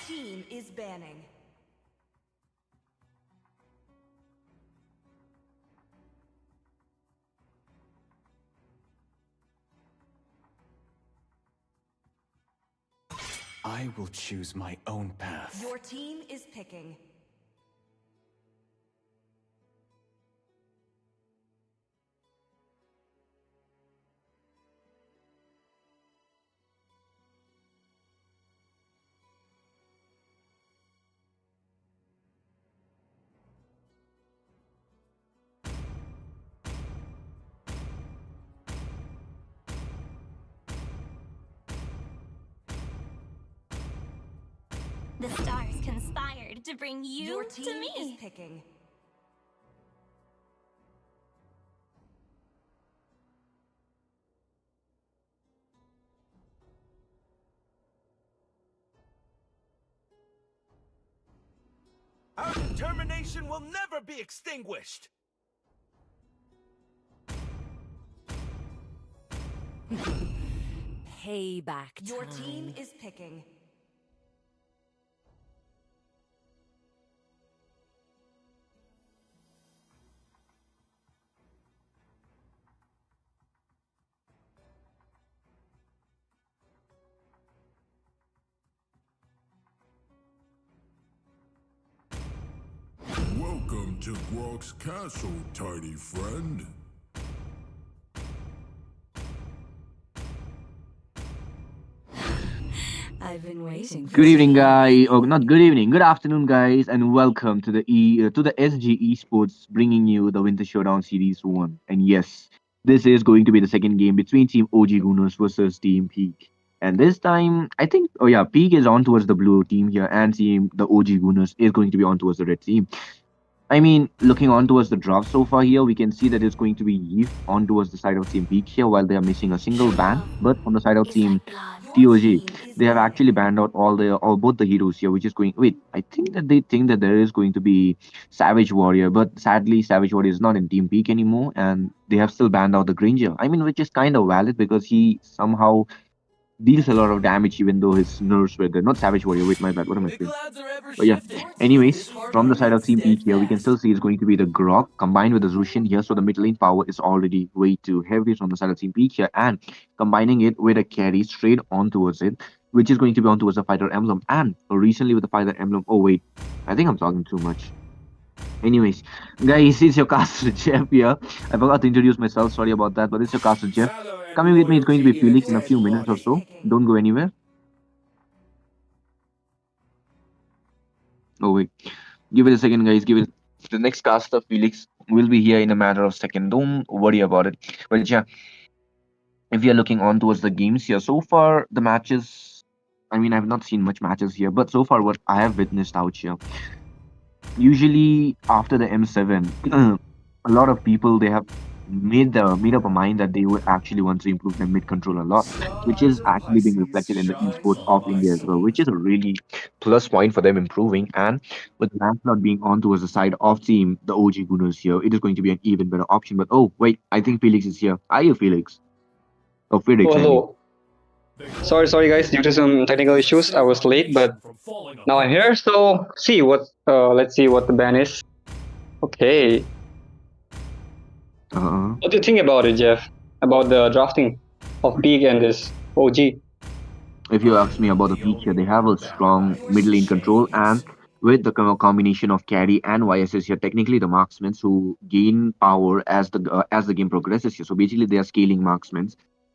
Team is banning. I will choose my own path. Your team is picking. The stars conspired to bring you Your to team me. is picking. Our determination will never be extinguished! Payback time. Your team is picking. Welcome to Grok's Castle, tiny friend. I've been waiting for Good evening, you. guys. Or not good evening. Good afternoon, guys, and welcome to the SG Esports, bringing you the Winter Showdown Series 1. And yes, this is going to be the second game between Team OG Gunners versus Team Peak. And this time, I think, oh yeah, Peak is on towards the blue team here, and Team the OG Gunners is going to be on towards the red team. I mean, looking on towards the draft so far here, we can see that it's going to be Eve on towards the side of Team Peak here, while they are missing a single ban. But on the side of Is Team like blood. Your TOG, team is they have banning. actually banned out all both the heroes here, which is going. Wait, I think that they think that there is going to be Savage Warrior, but sadly, Savage Warrior is not in Team Peak anymore, and they have still banned out the Granger. I mean, which is kind of valid because he somehow deals a lot of damage even though his nerves were there. Not Savage Warrior. Wait, my bad. What am I The saying? clouds are ever But yeah. shifting. Anyways, It's hard from to the side remain of Team Peak here, we can still steadfast. see it's going to be the Grok combined with the Zushin here. So the mid lane power is already way too heavy from the side of Team Peak here, and combining it with a carry straight on towards it, which is going to be on towards the Fighter Emblem. And recently with the Fighter Emblem, oh wait, I think I'm talking too much. Anyways, guys, it's your caster Jeff here. I forgot to introduce myself. Sorry about that, but it's your caster Jeff. Valor and Coming with me is going to be loyalty in a Felix in a Your few dead team minutes or is body. so. picking. Don't go anywhere. Oh wait, give it a second, guys. Give it. The next caster Felix will be here in a matter of second. Don't worry about it. But yeah, if you're looking on towards the games here, so far the matches. I mean, I've not seen much matches here, but so far what I have witnessed out here, usually after the M7, a lot of people they have made up a mind that they would actually want to improve their mid control a lot, which is actually being reflected in the esports of India as well, which is a really plus point for them improving. And with Lancelot being on towards the side of team, the OG Gunners here, it is going to be an even better option. But oh wait, I think Felix is here. Are you Felix? Oh, Oh, Felix, I mean. hello. Sorry, guys. Due to some technical issues, I was late, but now I'm here. So, let's see what the ban is. Okay. Uh, What do you think about it, Jeff? About the drafting of Peak and this OG? if you ask me about the feature, they have a strong middle lane control, and with the combination of carry and YSS here, technically the marksmen who gain power as the game progresses here. So basically, they are scaling marksmen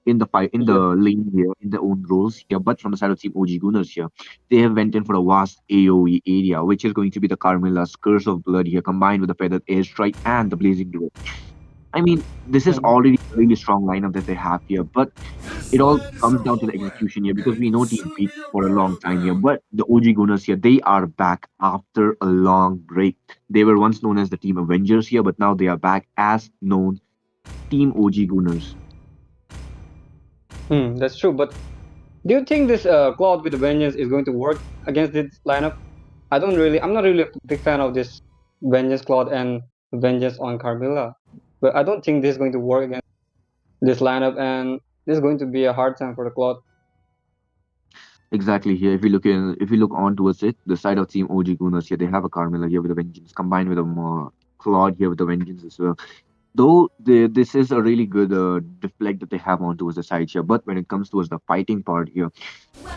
in the fight in the Yep. lane here in their own roles here. But from the side of Team OG Gunners here, they have went in for a vast AOE area, which is going to be the Carmilla's Curse of Blood here, combined with the Feathered Airstrike and the Blazing Duel. I mean, this is already a really strong lineup that they have here, but it all comes down to the execution here because we know Team Peak for a long time here, but the OG Gunners here, they are back after a long break. They were once known as the Team Avengers here, but now they are back as known Team OG Gunners. That's true. But do you think this Cloud with the Vengeance is going to work against this lineup? I'm not really a big fan of this Vengeance Cloud and Vengeance on Carmilla. But I don't think this is going to work against this lineup, and this is going to be a hard time for the Cloud. Exactly here. If we look on towards it, the side of Team OG Gunners here, they have a Carmilla here with a Vengeance, combined with a Claude here with the Vengeance as well. Though this is a really good deflect that they have on towards the side here, but when it comes towards the fighting part here,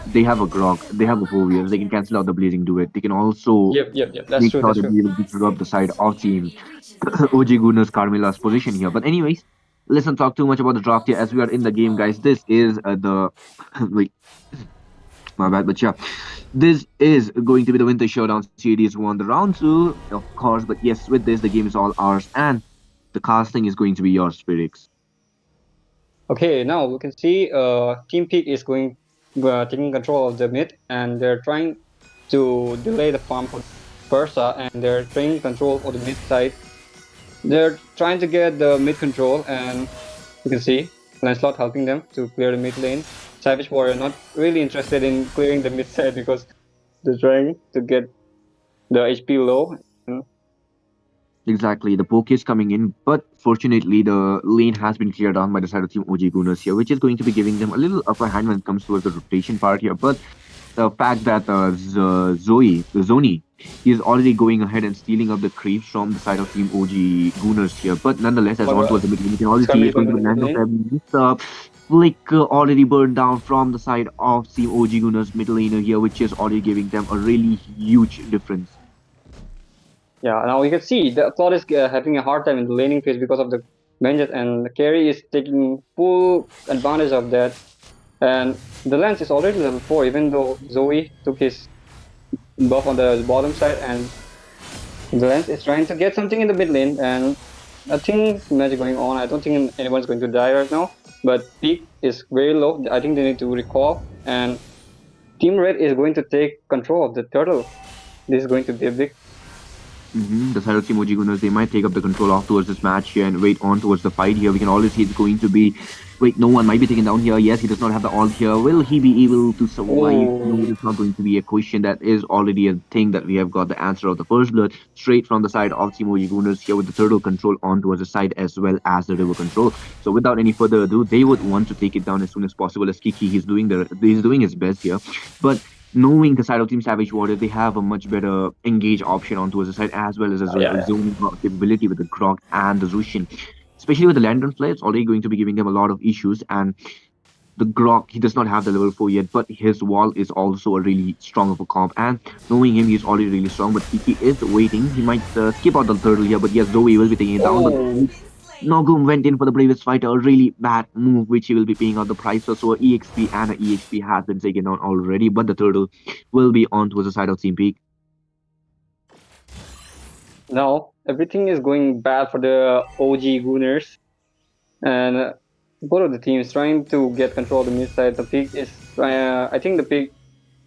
they have a Grok, they have a Fovier, they can cancel out the Blazing Duet. They can also Yep. That's make true. sure That's that true. they will disrupt the side of Team OG Gunners Carmilla's position here. But anyways, let's not talk too much about the draft here as we are in the game, guys. This is the wait, my bad, but yeah, this is going to be the Winter Showdown Series 1, the round 2, of course. But yes, with this, the game is all ours, and the casting is going to be yours, Felix. Okay, now we can see Team Peak is taking control of the mid, and they're trying to delay the farm for Persa, and they're taking control of the mid side. They're trying to get the mid control, and you can see Lancelot helping them to clear the mid lane. Savage Warrior not really interested in clearing the mid side because they're trying to get the HP low. Exactly, the poke is coming in, but fortunately, the lane has been cleared down by the side of Team OG Gunners here, which is going to be giving them a little upper hand when it comes towards the rotation part here. But the fact that Zoni, is already going ahead and stealing up the creeps from the side of Team OG Gunners here. But nonetheless, as on towards the middle, you can already see it's going to be land of them. Flick already burned down from the side of Team OG Gunners middle laner here, which is already giving them a really huge difference. Yeah, now you can see the Claude is having a hard time in the laning phase because of the Vengeance, and the carry is taking full advantage of that. And the Lance is already level 4, even though Zoe took his buff on the bottom side, and the Lance is trying to get something in the mid lane, and nothing magic going on. I don't think anyone's going to die right now, but Peak is very low. I think they need to recall, and Team Red is going to take control of the turtle. This is going to be a big The side of Team OG Gunners, they might take up the control off towards this match here and wait on towards the fight here. We can always see it's going to be... Wait, no one might be taken down here. Yes, he does not have the ult here. Will he be able to survive? No, it's not going to be a question. That is already a thing that we have got the answer of the first blood straight from the side of Team OG Gunners here with the turtle control on towards the side as well as the river control. So without any further ado, they would want to take it down as soon as possible as Kiki. He's doing his best here. But knowing the side of Team Savage Warrior, they have a much better engage option on towards the side as well as a zoning capability with the Grok and the Zushin. Especially with the Lantern Flare, it's already going to be giving them a lot of issues. And the Grok, he does not have the level 4 yet, but his wall is also a really strong of a comp. And knowing him, he's already really strong, but Kiki is waiting. He might skip out the turtle here, but yes, Zoe will be taking it down. But Nogum went in for the bravest fighter, a really bad move, which he will be paying out the price for. So EXP and an EXP has been taken down already, but the turtle will be on towards the side of Team Peak. Now everything is going bad for the OG Gunners, and both of the teams trying to get control of the mid side. The Peak is, I think the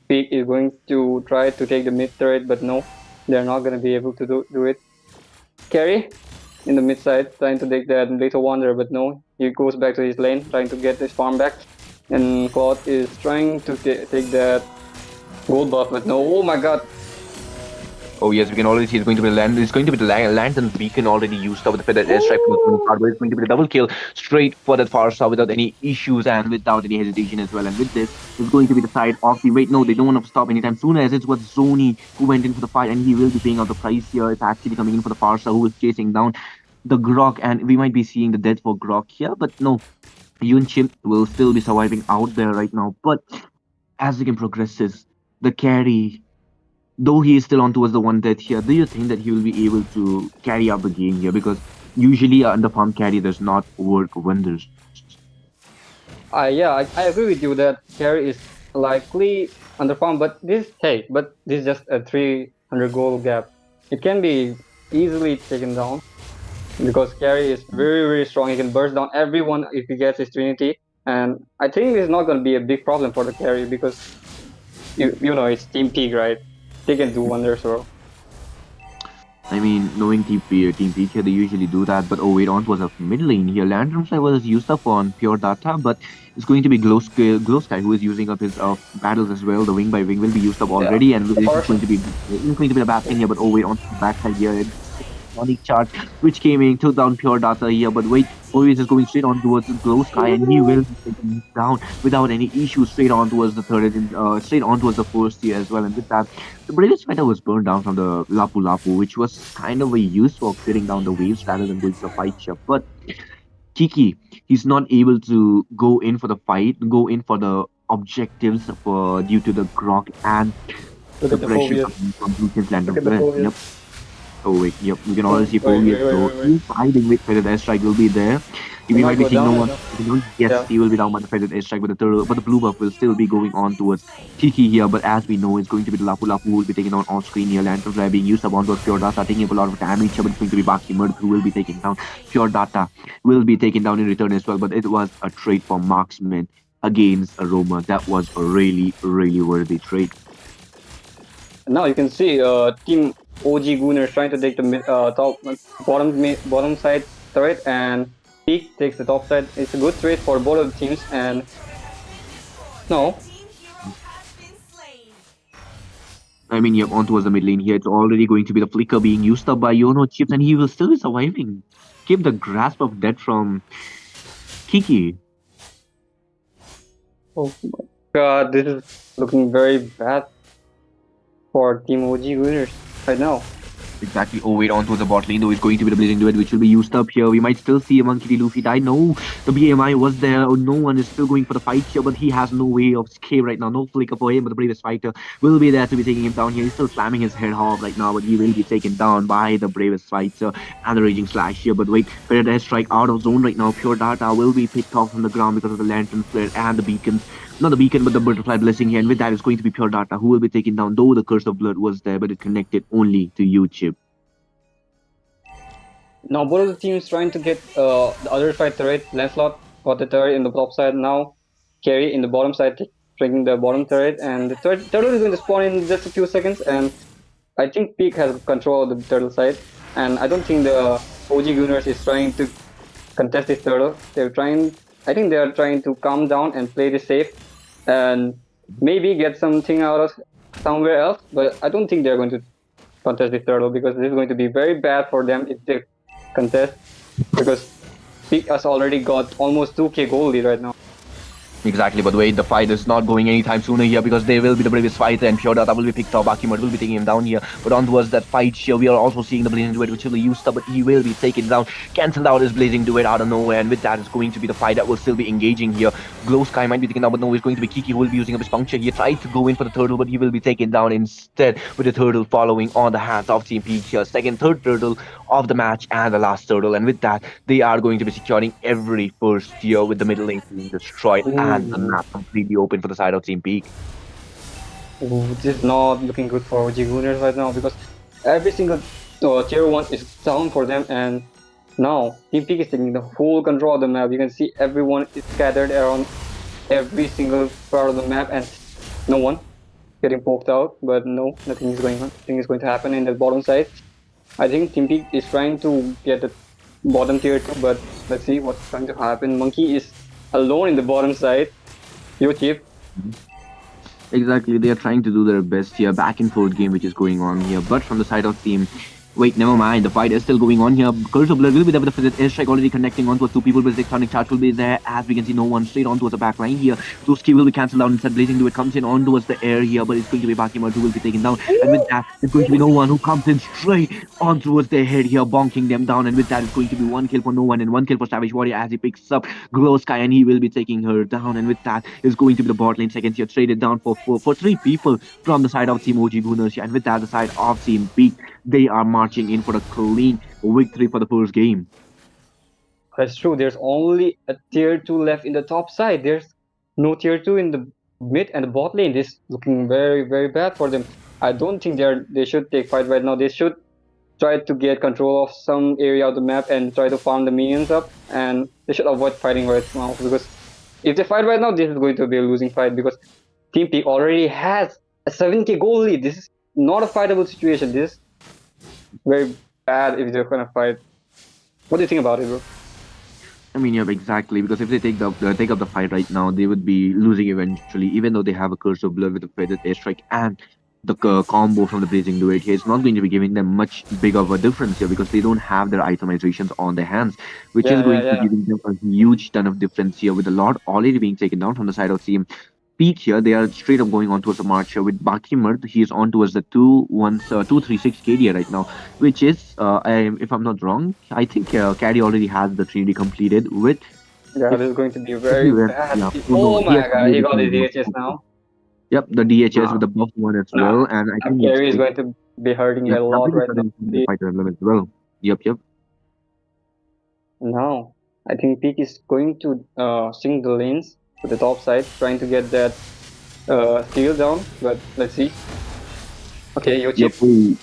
Peak is going to try to take the mid turret, but no, they're not going to be able to do it. Carry in the mid side, trying to take that Lethal Wanderer, but no, he goes back to his lane, trying to get his farm back. And Claude is trying to take that gold buff, but no. Oh my god, Oh yes, we can already see it's going to be it's going to be the lantern beacon already used up with the feathered airstrike from the card, but it's going to be a double kill straight for that far side without any issues and without any hesitation as well. And with this, it's going to be the side of the wait. No, they don't want to stop anytime soon, as it was Zoni who went in for the fight, and he will be paying out the price here. It's actually coming in for the Farsa, who is chasing down the Grok, and we might be seeing the death for Grok here, but no, Yunchim will still be surviving out there right now. But as the game progresses, the carry, though he is still on towards the one death here, do you think that he will be able to carry out the game here? Because usually under farm carry does not work wonders. yeah, I agree with you that carry is likely underfarmed, but this is just a 300 gold gap. It can be easily taken down because carry is very strong. He can burst down everyone if he gets his Trinity, and I think it's not going to be a big problem for the carry because you know it's Team Peak, right? They can do wonders, bro. I mean, knowing Team Peak here, they usually do that, but oh wait, on was a mid lane here. Lantern Fly was used up on pure data, but it's going to be Glow Sky who is using up his battles as well. The wing by wing will be used up already, and it's going to be a bad thing here, but oh wait, on the backside here, Sonic charge, which came in, took down pure data here, but wait, always is going straight on towards the Glow Sky, and he will be taken down without any issues straight on towards the third, straight on towards the first tier as well. And with that, the British fighter was burned down from the Lapu Lapu, which was kind of a use for clearing down the waves rather than going to the fight here. But Kiki, he's not able to go in for the fight, go in for the objectives due to the grok and Look the at the pressure Phobias. from Lucian's land Look of at the breath. Yep. Phobias. Oh wait, yep, you can already see Phobias. So he's fighting with Feathered Airstrike will be there. We might be go seeing no down, one. Yes, Yeah. he will be down by the Feathered Airstrike, but the turtle, but the blue buff will still be going on towards Kiki here. But as we know, it's going to be the Lapu Lapu who will be taken down on screen here. Lantern Flare being used up onto Pure Data, taking up a lot of damage here, but it's going to be Baki Murd who will be taken down. Pure Data will be taken down in return as well, but it was a trade for Marksman against Aroma. That was a really worthy trade. Now you can see Team OG Gunner trying to take the bottom side turret, and Peak takes the top side. It's a good trade for both of the teams, and no, I mean, yep, on towards the mid lane here. It's already going to be the flicker being used up by Yono Chips, and he will still be surviving. Keep the grasp of death from Kiki. oh my god, this is looking very bad for Team OG Gunners right now. Exactly. Oh, wait, on towards the bot lane, though, it's going to be the Blazing Duet, which will be used up here. We might still see a Monkey D. Luffy die. No, the BMI was there. Oh, no one is still going for the fight here, but he has no way of escape right now. No flicker for him, but the bravest fighter will be there to be taking him down here. He's still slamming his head hard right now, but he will be taken down by the bravest fighter and the Raging Slash here. But wait, Feathered Airstrike out of zone right now. Pure Data will be picked off from the ground because of the Lantern Flare and the beacons. Not the beacon, but the Butterfly Blessing here. And with that, it's going to be Pure Data who will be taken down, though the Curse of Blood was there, but it connected only to you, Chip. Now both of the teams trying to get the other side turret. Lancelot got the turret in the top side. Now Carry in the bottom side taking the bottom turret, and the turtle is going to spawn in just a few seconds. And I think Peak has control of the turtle side, and I don't think the OG Gunners is trying to contest this turtle. I think they are trying to calm down and play this safe, and maybe get something out of somewhere else. But I don't think they're going to contest this turtle because this is going to be very bad for them if they contest, because Peak has already got almost 2k gold lead right now. Exactly, but wait, the fight is not going anytime sooner here because they will be the bravest fighter and Pure Data will be picked up. Akimud will be taking him down here. But on towards that fight here, we are also seeing the Blazing Duet which will be used up, but he will be taken down. Cancelled out his Blazing Duet out of nowhere, and with that it's going to be the fight that will still be engaging here. Glow Sky might be taken down, but no, it's going to be Kiki who will be using up his puncture. He tried to go in for the turtle, but he will be taken down instead, with the turtle following on the hands of Team Peach here. Third turtle of the match and the last turtle, and with that they are going to be securing every first tier with the middle lane being destroyed and the map completely open for the side of Team Peak. Ooh, this is not looking good for OG Gunners right now because every single tier 1 is down for them, and now Team Peak is taking the whole control of the map. You can see everyone is scattered around every single part of the map, and no one getting poked out, but no, nothing is going on. Nothing is going to happen in the bottom side. I think Team Peak is trying to get the bottom tier 2, but let's see what's going to happen. Monkey is alone in the bottom side. Yo, Chief. Exactly, they are trying to do their best here. Back and forth game which is going on here. But from the side of team, wait, never mind. The fight is still going on here. Curse of Blood will be there with the airstrike already connecting onto two people. But the Tectonic Charge will be there. As we can see, no one straight on towards the back line here. Those key will be cancelled out. Instead, Blazing Do It comes in on towards the air here. But it's going to be Bakimar who will be taken down. And with that, it's going to be no one who comes in straight on towards their head here, bonking them down. And with that, it's going to be one kill for no one and one kill for Savage Warrior as he picks up Glow Sky and he will be taking her down. And with that, it's going to be the bot lane seconds here traded down for three people from the side of Team OG Gunners. And with that, the side of Team Peak, they are marching in for a clean victory for the first game. That's true. There's only a tier 2 left in the top side. There's no tier 2 in the mid and the bot lane. This is looking very, very bad for them. I don't think they should take fight right now. They should try to get control of some area of the map and try to farm the minions up. And they should avoid fighting right now, because if they fight right now, this is going to be a losing fight, because Team Peak already has a 7k goal lead. This is not a fightable situation. This is very bad if they're gonna fight. What do you think about it, bro? I mean, yeah, exactly. Because if they take up the fight right now, they would be losing eventually. Even though they have a Curse of Blood with the feathered airstrike and the combo from the Blazing Duet here, it's not going to be giving them much big of a difference here because they don't have their itemizations on their hands, which is going to be giving them a huge ton of difference here. With the Lord already being taken down from the side of Team Peak here, they are straight up going on towards the march here with Baki Murd. He is on towards the 236 KD right now, which is, if I'm not wrong, I think Caddy already has the 3D completed with. Yeah, this is going to be very bad. Yeah. Oh my god, he got his DHS now. Yep, the DHS with the buff one as well, and I think Carry is going to be hurting a lot right now. The fighter as well. Yep. Now, I think Peak is going to sink the lanes to the top side, trying to get that steal down, but let's see. Okay, Yochip.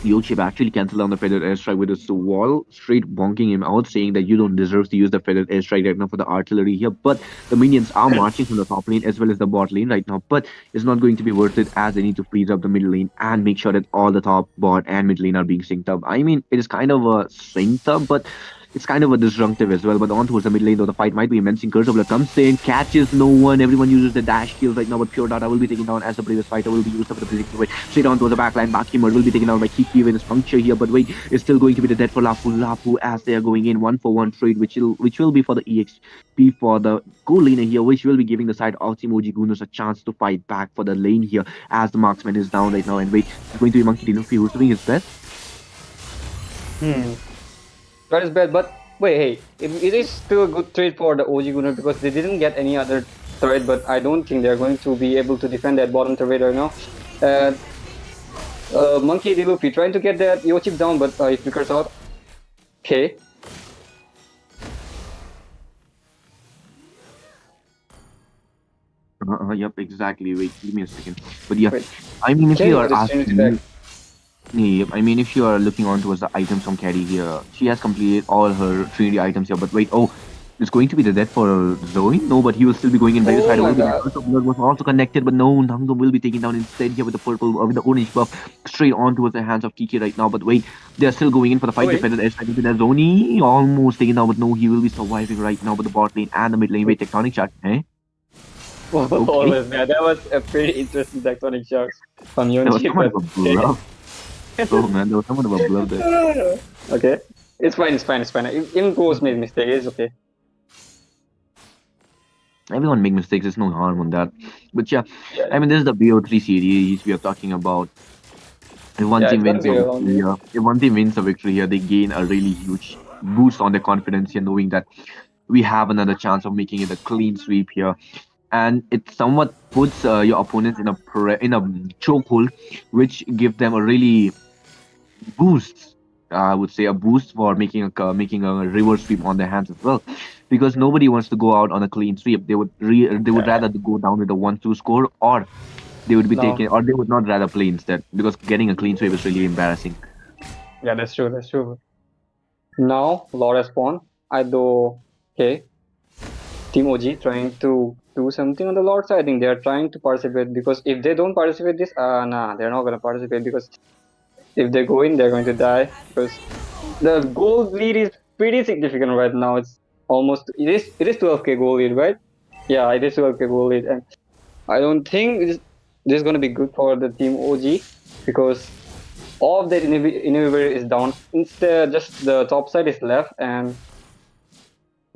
Yochip actually cancelled on the feathered airstrike with his wall, straight bonking him out, saying that you don't deserve to use the feathered airstrike right now for the artillery here. But the minions are marching from the top lane as well as the bot lane right now. But it's not going to be worth it as they need to freeze up the mid lane and make sure that all the top, bot, and mid lane are being synced up. I mean, it is kind of a synced up, but it's kind of a disjunctive as well. But on towards the mid lane, though, the fight might be immense. Curse of Blood comes in, catches no one. Everyone uses the dash kills right now, but Pure Data will be taken down as the previous fighter will be used up for the physical way. Straight on towards the back line. Bakimur will be taken down by Kiki with his puncture here. But wait, it's still going to be the death for Lapu as they are going in 1-for-1 trade, which will be for the EXP for the goal laner here, which will be giving the side of Team OG Gunners a chance to fight back for the lane here as the marksman is down right now. And wait, it's going to be Monkey Dino who's doing his best. That is bad, but wait, hey, it is still a good trade for the OG Gunner because they didn't get any other turret, but I don't think they're going to be able to defend that bottom turret right now. Monkey D. Luffy trying to get that Yochip down, but he flickers out. Okay. Yep, exactly. Wait, give me a second. But yeah, Wait. I mean, if Okay, you are just change it asking, back. yeah, I mean, if you are looking on towards the items from Caddy here, she has completed all her 3D items here. But wait, oh, it's going to be the death for Zoe? No, but he will still be going in by the side. my The God. Curse of Blood was also connected, but no, Nangam will be taken down instead here with the purple, with the orange buff straight on towards the hands of Kiki right now. But wait, they are still going in for the fight. Wait. Defended S into the Zoni, almost taken down, but no, he will be surviving right now. But the bot lane and the mid lane, wait, Tectonic Charge, eh? Always, man. That was a pretty interesting tectonic shocks from That was Yonchi. somewhat of a bluff. Oh man, that was somewhat of a bluff there. Okay, it's fine. Even Ghost made mistake. It's okay. Everyone make mistakes, there's no harm on that. But yeah, I mean, this is the BO3 series we are talking about. If one team it's wins gonna be a a long victory here, if one team wins a victory here, they gain a really huge boost on their confidence here, knowing that we have another chance of making it a clean sweep here. And it somewhat puts your opponents in a chokehold, which give them a really boost. I would say a boost for making a reverse sweep on their hands as well, because nobody wants to go out on a clean sweep. They would rather go down with a 1-2 score, or they would be No. taking, or they would not rather play instead, because getting a clean sweep is really embarrassing. Yeah, that's true. That's true. Now, Laura spawn. I do. Okay. Team OG trying to do something on the Lord side. I think they are trying to participate, because if they don't participate this, nah, they're not gonna participate, because if they go in, they're going to die, because the gold lead is pretty significant right now. It is 12k gold lead, right? Yeah, it is 12k gold lead, and I don't think this is gonna be good for the team OG because all of that inhibitor is down. Instead, just the top side is left, and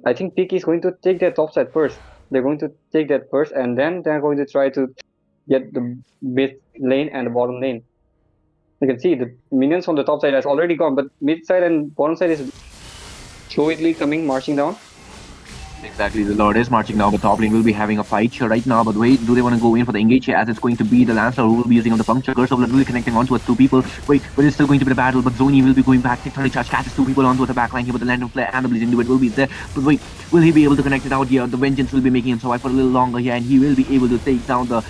I think Peak is going to take that top side first. They're going to take that first, and then they're going to try to get the mid lane and the bottom lane. You can see the minions on the top side has already gone, but mid side and bottom side is fluidly coming, marching down. Exactly, the Lord is marching now, but top lane will be having a fight here right now. But wait, do they want to go in for the engage here as it's going to be the Lancer who will be using on the puncture? Curse of Blood will be connecting onto two people. Wait, but it's still going to be the battle, but Zoni will be going back. Tectonic Charge catches two people onto the back line here, but the Lantern Flare and the Blazing Duet will be there. But wait, will he be able to connect it out here? The Vengeance will be making him survive for a little longer here, and he will be able to take down the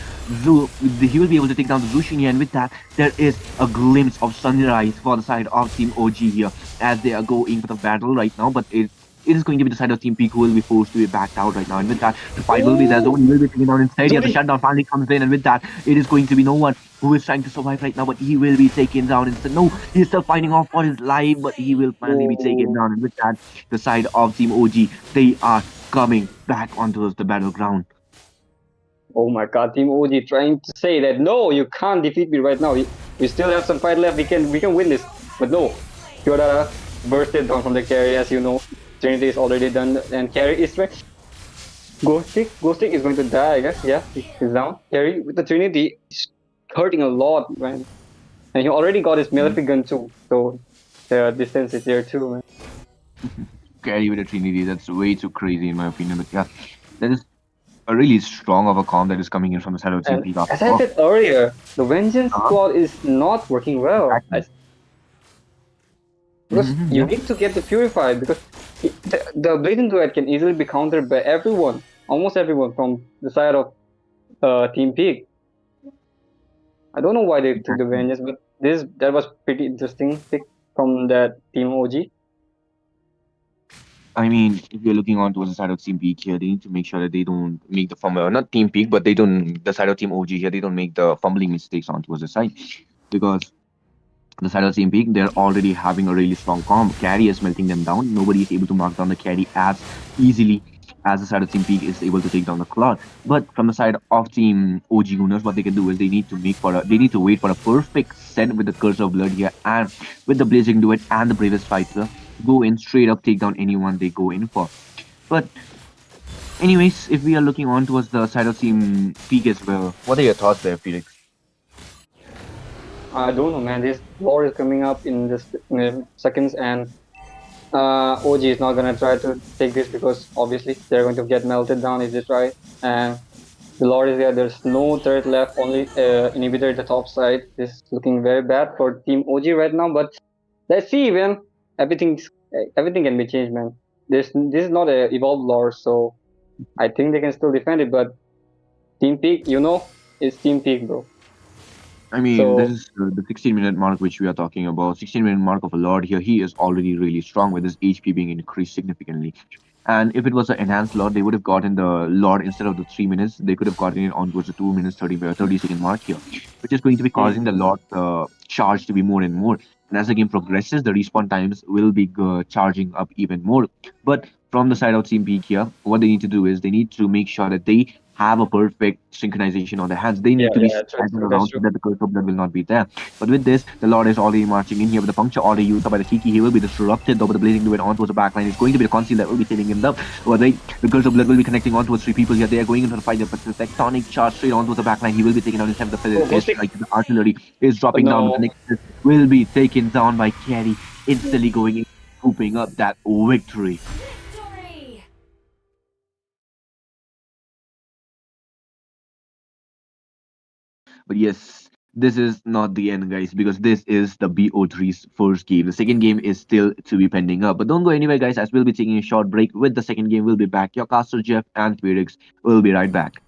Zushin here, and with that, there is a glimpse of sunrise for the side of Team OG here as they are going for the battle right now, but it is going to be the side of Team Peak who will be forced to be backed out right now. And with that, the fight will be there. Zoni will be taken down instead. Here, the shutdown finally comes in. And with that, it is going to be no one who is trying to survive right now. But he will be taken down instead. No, he's still fighting off for his life. But he will finally be taken down. And with that, the side of Team OG, they are coming back onto the battleground. Oh my god, Team OG trying to say that no, you can't defeat me right now. We still have some fight left. We can win this. But no, Kyodara bursted down from the carry, as you know. Trinity is already done, and carry is right. Ghost Stick is going to die, I guess. Yeah, he's down. Carry with the Trinity is hurting a lot, man. And he already got his Malefic gun too, so the distance is there too, man. Carry with a Trinity, that's way too crazy in my opinion. But yeah, that is a really strong of a comp that is coming in from the side of Team Peak. As I said earlier, the Vengeance squad is not working well. Exactly. Because you need to get the Purified, because the Blazing Duet can easily be countered by everyone, almost everyone from the side of Team Peak. I don't know why they took the Vengeance, but that was pretty interesting pick from that Team OG. I mean, if you're looking on towards the side of Team Peak here, they need to make sure that they don't make the fumble. Not Team Peak, but the side of Team OG here, they don't make the fumbling mistakes on towards the side. Because the side of Team Peak, they're already having a really strong comp. Carry is melting them down. Nobody is able to mark down the carry as easily as the side of Team Peak is able to take down the Cloud. But from the side of Team OG Gunners, what they can do is they need to wait for a perfect set with the Curse of Blood here and with the Blazing Duet and the Bravest Fighter. Go in straight up, take down anyone they go in for. But anyways, if we are looking on towards the side of Team Peak as well, what are your thoughts there, Felix? I don't know, man. This war is coming up in just seconds, and OG is not gonna try to take this because obviously they're going to get melted down if they try. And the Lord is there. There's no turret left, only inhibitor at the top side. This is looking very bad for Team OG right now. But let's see, man. Everything can be changed, man. This is not a evolved lore, so I think they can still defend it. But Team Peak, it's Team Peak, bro. I mean, this is the 16-minute mark which we are talking about. 16-minute mark of a Lord here. He is already really strong with his HP being increased significantly. And if it was an enhanced Lord, they would have gotten the Lord instead of the 3 minutes. They could have gotten it on towards the 2 minutes 30-second mark here, which is going to be causing the Lord charge to be more and more. And as the game progresses, the respawn times will be charging up even more. But from the side of Team Peak here, what they need to do is they need to make sure that they have a perfect synchronization on their hands. They need to be staggered around so that the Curse of Blood will not be there. But with this, the Lord is already marching in here with the puncture already used up by the Kiki. He will be disrupted though, but the Blazing Duet onto the backline. It's going to be the Conceal that will be saving him up. But the Curse of Blood will be connecting onto 3 people here. They are going into the fight, but the Tectonic charge straight onto the backline. He will be taken down in time. The artillery is dropping down. But the next will be taken down by Carry, instantly going in, scooping up that victory. But yes, this is not the end, guys, because this is the BO3's first game. The second game is still to be pending up. But don't go anywhere, guys, as we'll be taking a short break. With the second game, we'll be back. Your caster, Jeff, and Felix will be right back.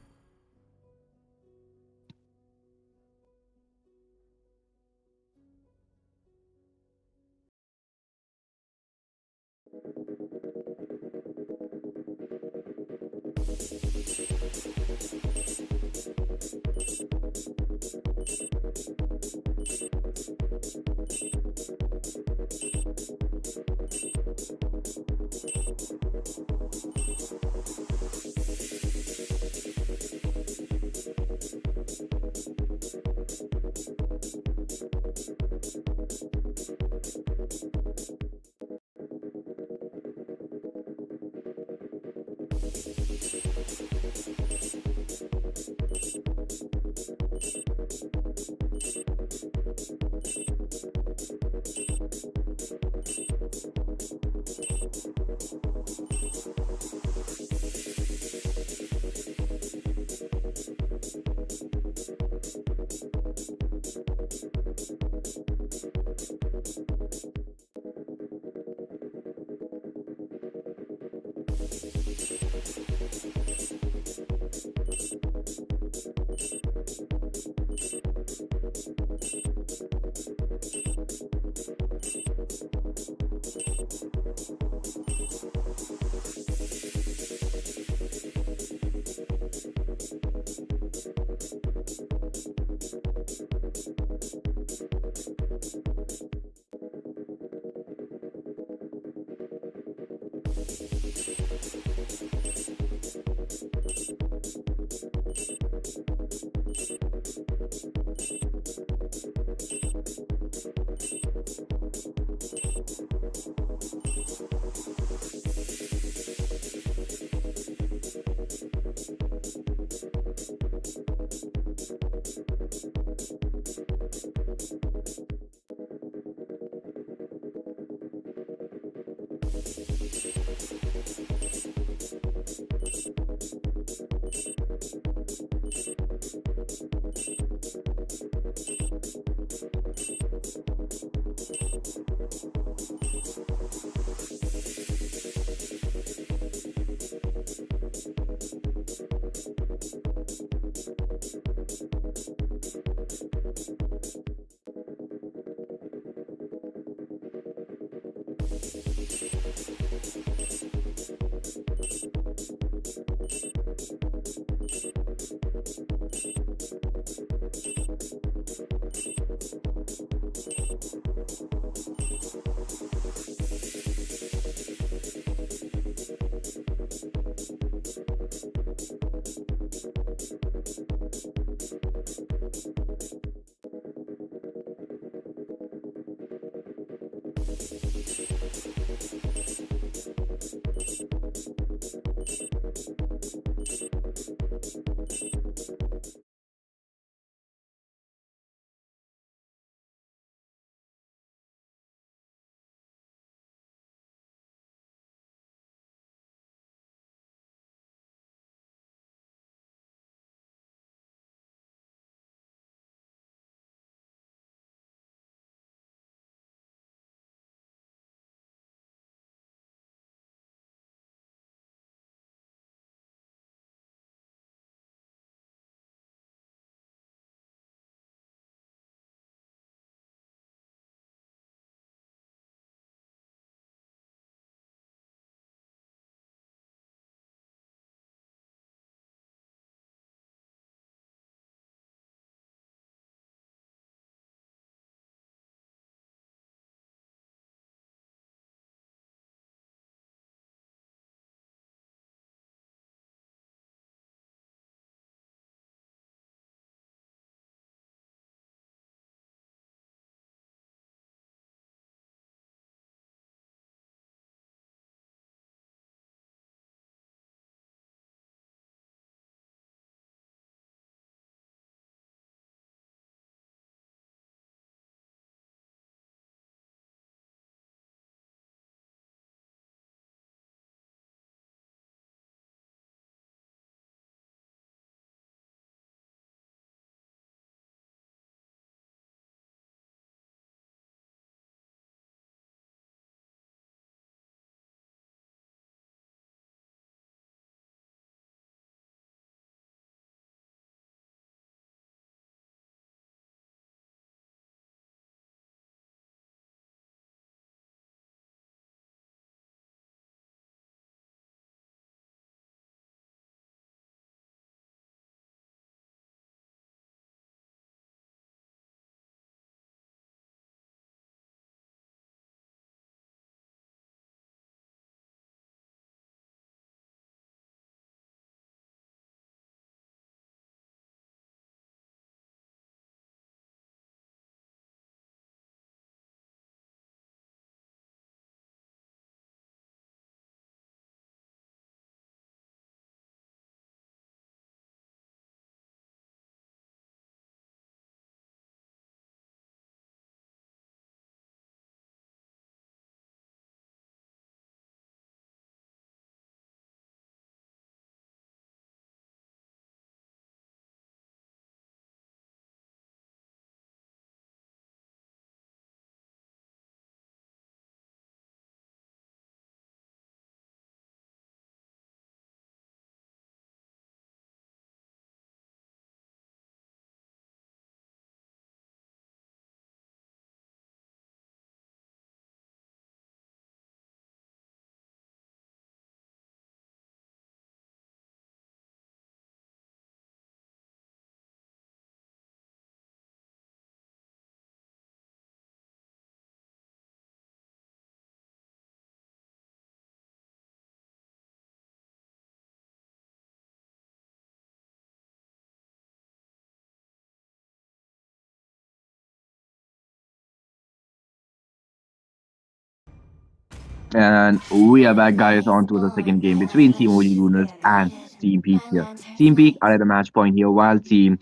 And we are back, guys, on to the second game between Team OG Gunners and Team Peak here. Team Peak are at the match point here, while the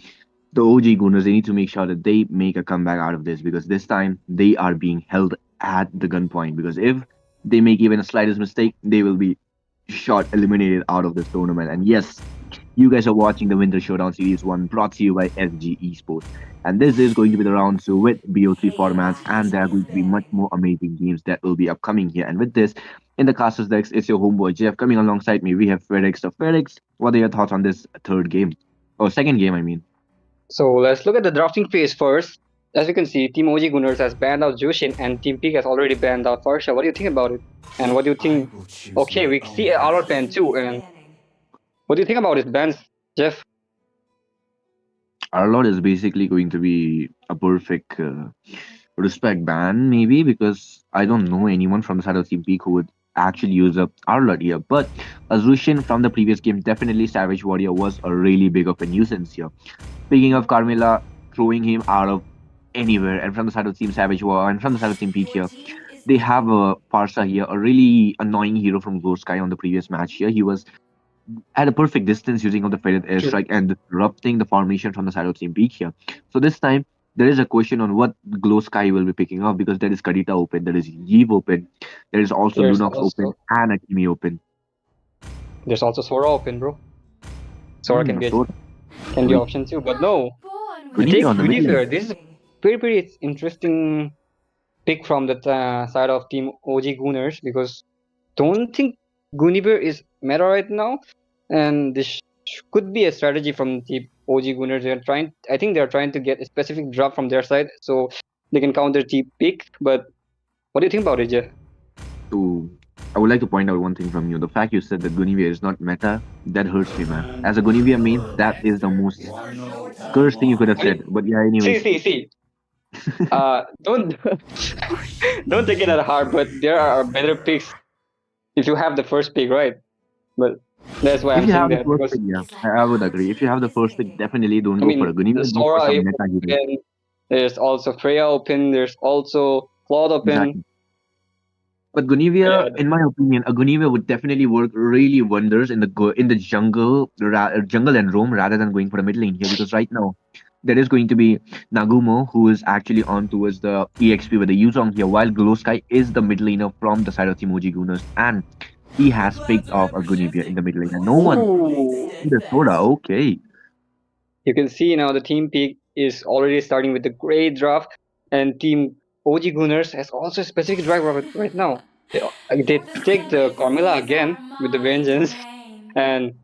OG Gunners, they need to make sure that they make a comeback out of this because this time they are being held at the gunpoint. Because if they make even a slightest mistake, they will be shot, eliminated out of this tournament. And yes, you guys are watching the Winter Showdown Series 1 brought to you by SG Esports. And this is going to be the round 2 with BO3 formats, and there are going to be much more amazing games that will be upcoming here. And with this, in the casters decks, it's your homeboy Jeff. Coming alongside me, we have Felix. So, Felix, what are your thoughts on this third game? Or second game, I mean. So let's look at the drafting phase first. As you can see, Team OG Gunners has banned out Jushin and Team Peak has already banned out Farsha. What do you think about it? And what do you think? I will choose Okay, my we own see our ban too. And what do you think about his bans, Jeff? Arlord is basically going to be a perfect respect ban, maybe, because I don't know anyone from the side of Team Peak who would actually use up Arlord here. But Azushin from the previous game, definitely Savage Warrior was a really big of a nuisance here. Speaking of Carmilla, throwing him out of anywhere, and from the side of Team Savage War, and from the side of Team Peak here, they have a Parsa here, a really annoying hero from Ghost Sky on the previous match here. He was at a perfect distance using of the Faded True. Airstrike and disrupting the formation from the side of Team Peak here. So this time, there is a question on what Glow Sky will be picking up because there is Kadita open, there is Yeve open, there is also There's Lunox open, also and Akimi open. Sora open, bro. Sora can So be option too, but no. Good Take on the mid lane. Guinevere. This is pretty interesting pick from the side of Team OG Gunners because don't think Guinevere is meta right now, and this could be a strategy from Team OG Gunners. I think they're trying to get a specific drop from their side so they can counter Team Pick. But what do you think about it, Jeff? So I would like to point out one thing from you. The fact you said that Guinevere is not meta, that hurts me, man. As a Guinevere main, that is the most cursed thing you could have said. But yeah, anyways. See. Don't don't take it at heart. But there are better picks if you have the first pick, right? But that's why If I'm you saying have the that first because pick, yeah, I would agree. If you have the first pick, definitely don't I go for mean a Guinevere, the go for Sora some is meta hero. open. There's also Freya open. There's also Claude open. Exactly. But Guinevere, Yeah, in my opinion, a Guinevere would definitely work really wonders in the jungle, jungle and roam rather than going for the mid lane here because right now there is going to be Nagumo who is actually on towards the EXP with the Yuzong here, while Glow Sky is the mid laner from the side of Timoji Gunners, and he has picked off a Guinevere in the mid lane, and no one. Ooh. The Soda, okay. You can see now the team pick is already starting with the great draft, and team OG Gunners has also a specific draft right now. They take the Carmilla again with the vengeance, and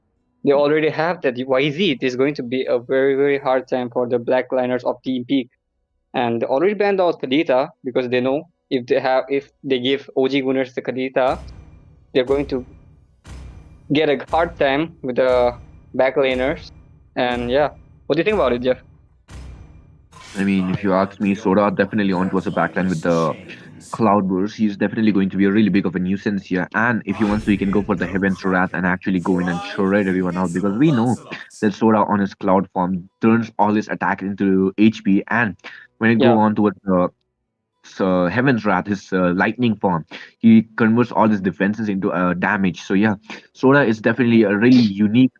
they already have that YZ. It is going to be a very hard time for the black liners of Team Peak, and they already banned out Kadita because they know if they give OG Gunners the Kadita, they're going to get a hard time with the back laners. And yeah, what do you think about it, Jeff? I mean, if you ask me, Soda definitely on towards the backline with the Cloudburst. He's definitely going to be a really big of a nuisance here. And if he wants to, he can go for the Heaven's Wrath and actually go in and shred everyone out because we know that Soda on his Cloud form turns all his attack into HP. And when it go on towards the Heaven's Wrath, his lightning form, he converts all his defenses into damage. So yeah, Soda is definitely a really unique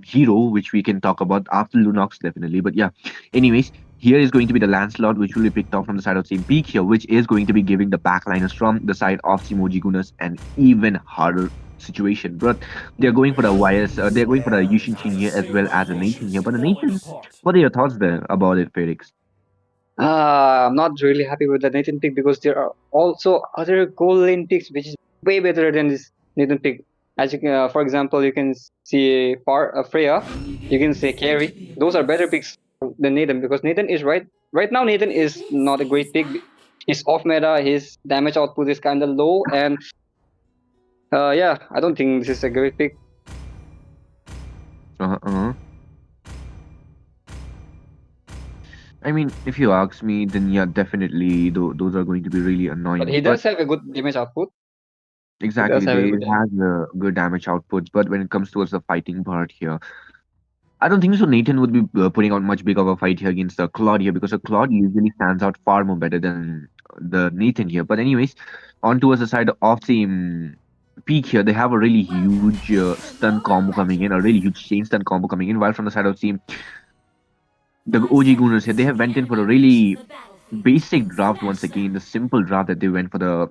hero, which we can talk about after Lunox, definitely. But yeah, anyways, here is going to be the Lancelot, which will be picked up from the side of Team Peak here, which is going to be giving the backliners from the side of Team Gunas an even harder situation. But they're going for the wires, they're going for the Yushin Shin here as well as the Nathan here. But the Nathan, what are your thoughts there about it, Felix? I'm not really happy with the Nathan pick because there are also other gold lane picks which is way better than this Nathan pick. As you can, for example, you can see Freya, you can say Carry. Those are better picks than Nathan because Nathan is right now. Nathan is not a great pick. He's off meta. His damage output is kind of low, and yeah, I don't think this is a great pick. I mean, if you ask me, then yeah, definitely those are going to be really annoying. But he does have a good damage output. Exactly, they have a good damage output, but when it comes towards the fighting part here, I don't think so. Nathan would be putting out much big of a fight here against Claude here because Claude usually stands out far more better than the Nathan here. But anyways, on towards the side of team Peak here, they have a really huge stun combo coming in, a really huge chain stun combo coming in. While from the side of team, the OG Gooners here, they have went in for a really basic draft once again, the simple draft that they went for the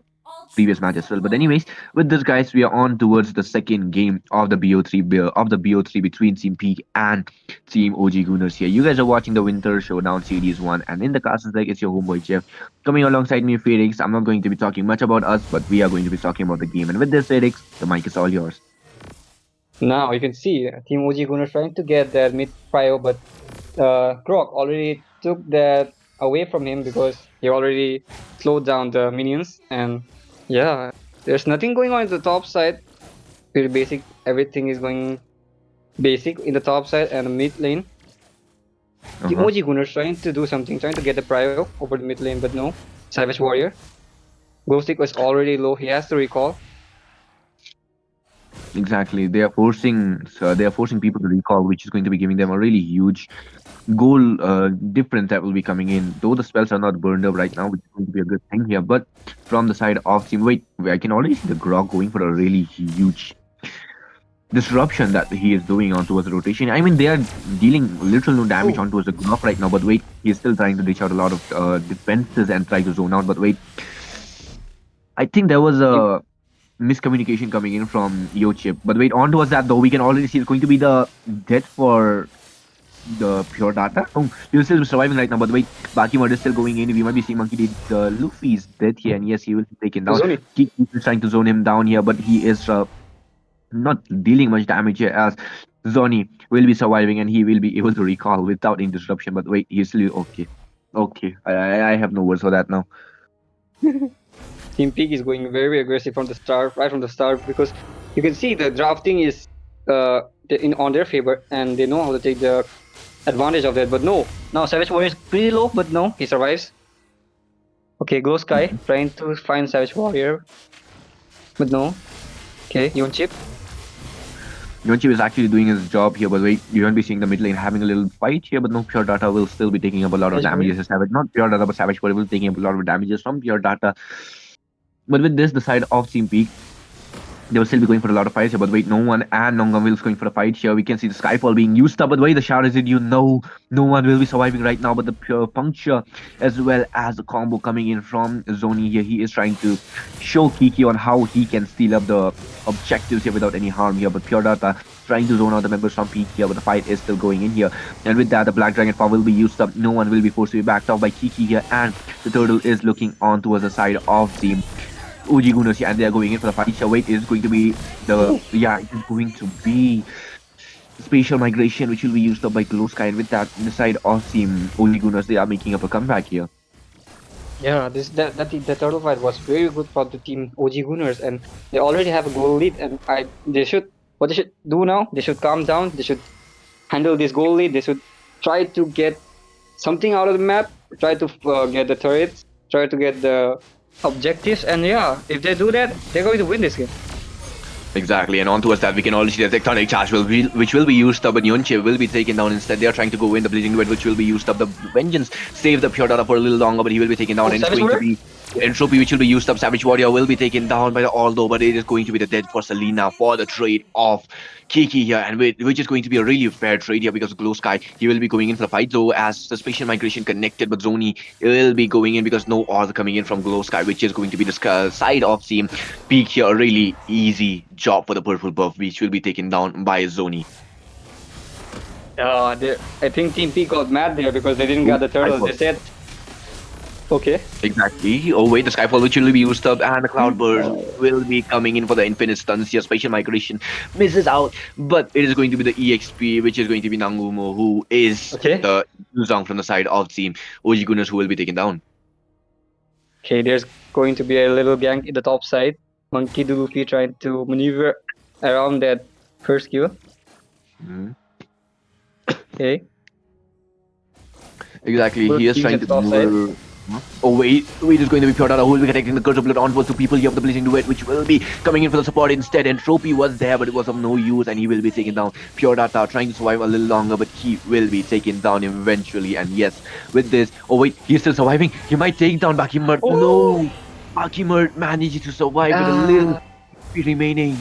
previous match as well. But anyways, with this guys, we are on towards the second game of the BO3 between Team Peak and Team OG Gooners here. You guys are watching the Winter Showdown Series 1, and in the castles deck, it's your homeboy Jeff. Coming alongside me, Felix. I'm not going to be talking much about us, but we are going to be talking about the game. And with this, Felix, the mic is all yours. Now you can see Team OG Gunnar trying to get that mid prio, but Grok already took that away from him because he already slowed down the minions. And yeah, there's nothing going on in the top side. Very basic. Everything is going basic in the top side and the mid lane. Team OG Gunnar trying to do something, trying to get the prio over the mid lane, but no. Savage Warrior. Glowstick was already low. He has to recall. Exactly, they are forcing people to recall, which is going to be giving them a really huge goal difference that will be coming in. Though the spells are not burned up right now, which is going to be a good thing here. But from the side of team, wait, I can already see the Grog going for a really huge disruption that he is doing on towards the rotation. I mean, they are dealing literal no damage on towards the Grog right now. But wait, he's still trying to dish out a lot of defenses and try to zone out. But wait, I think there was a miscommunication coming in from Chip. But wait, on towards that though, we can already see it's going to be the death for the pure data. Oh, he'll still be surviving right now. But wait, Baki Murder is still going in. We might be seeing Monkey D. Luffy's dead here, and yes, he will be taken down. Keep trying to zone him down here, but he is not dealing much damage here as Zoni will be surviving and he will be able to recall without any disruption. But wait, he's still okay. Okay, I have no words for that now. Team Peak is going very aggressive from the start, right from the start, because you can see the drafting is on their favor and they know how to take the advantage of that. But no, now Savage Warrior is pretty low, but no, he survives. Okay, Glow Sky trying to find Savage Warrior, but no. Okay, Yonchip. Yonchip is actually doing his job here, but wait, you won't be seeing the mid lane having a little fight here, but no, Pure Data will still be taking up a lot of damages. Not Pure Data, but Savage Warrior will be taking up a lot of damages from Pure Data. But with this, the side of Team Peak, they will still be going for a lot of fights here. But wait, no one and Nongam will is going for a fight here. We can see the Skyfall being used up. But wait, the shower is in you. No one will be surviving right now. But the Pure Puncture as well as the combo coming in from Zoni here. He is trying to show Kiki on how he can steal up the objectives here without any harm here. But Pure Data trying to zone out the members from Peak here. But the fight is still going in here. And with that, the Black Dragon Power will be used up. No one will be forced to be backed off by Kiki here. And the Turtle is looking on towards the side of Team OG Gunners, and they are going in for the fight. So wait, is going to be it is going to be spatial migration, which will be used up by Glow Sky. And with that, the side of Team OG Gunners, they are making up a comeback here. Yeah, the turtle fight was very good for the team OG Gunners, and they already have a goal lead. And they should do now. They should calm down. They should handle this goal lead. They should try to get something out of the map. Try to get the turrets. Try to get the objectives, and yeah, if they do that, they're going to win this game. Exactly, and on towards that, we can already see the Tectonic Charge which will be used up, but Yonche will be taken down instead. They are trying to go in the Blazing Duet, which will be used up. The Vengeance save the Pure Data for a little longer, but he will be taken down, and it's going to be Entropy, which will be used up. Savage Warrior will be taken down by the Aldo, but it is going to be the death for Selena for the trade of Kiki here, and which is going to be a really fair trade here because Glow Sky, he will be going in for the fight, though, as the Spatial Migration connected, but Zoni will be going in because no odds coming in from Glow Sky, which is going to be the side of Team Peak here. A really easy job for the purple buff, which will be taken down by Zoni. I think Team Peak got mad there because they didn't get the turtle. They said, okay. Exactly. Oh wait, the Skyfall which will be used up, and the Cloudburst will be coming in for the infinite stuns here. Spatial Migration misses out, but it is going to be the EXP, which is going to be Nangumo, who is the Yuzong from the side of Team OG Gunners, who will be taken down. Okay, there's going to be a little gank in the top side. Monkey D. Luffy trying to maneuver around that first kill. Okay. Exactly, he is trying to maneuver Oh wait, is going to be Pure Data who will be connecting the Curse of Blood onwards to people here of the Blazing Duet, which will be coming in for the support instead. Entropy was there, but it was of no use, and he will be taken down. Pure Data trying to survive a little longer, but he will be taken down eventually. And yes, with this, oh wait, he's still surviving. He might take down Bakimert. No, Bakimert manages to survive with a little remaining.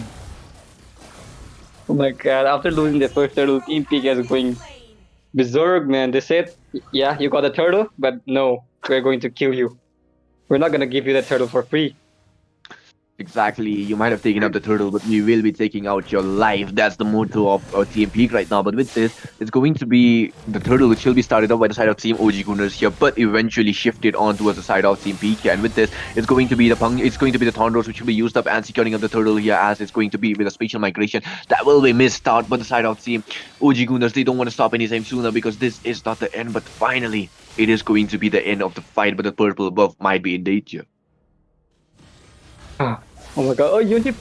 Oh my god, after losing the first turtle, Team Peak is going berserk, man. They said, yeah, you got a turtle, but no, we're going to kill you. We're not gonna give you that turtle for free. Exactly, you might have taken up the turtle, but we will be taking out your life. That's the motto of Team Peak right now. But with this, it's going to be the turtle, which will be started off by the side of Team OG Gunners here, but eventually shifted on towards the side of Team Peak here. And with this, it's going to be the Thornrods, which will be used up and securing up the turtle here, as it's going to be with a spatial migration that will be missed out by the side of Team OG Gunners. They don't want to stop anytime sooner because this is not the end, but finally, it is going to be the end of the fight. But the purple buff might be in danger. Oh my god, oh, Unity.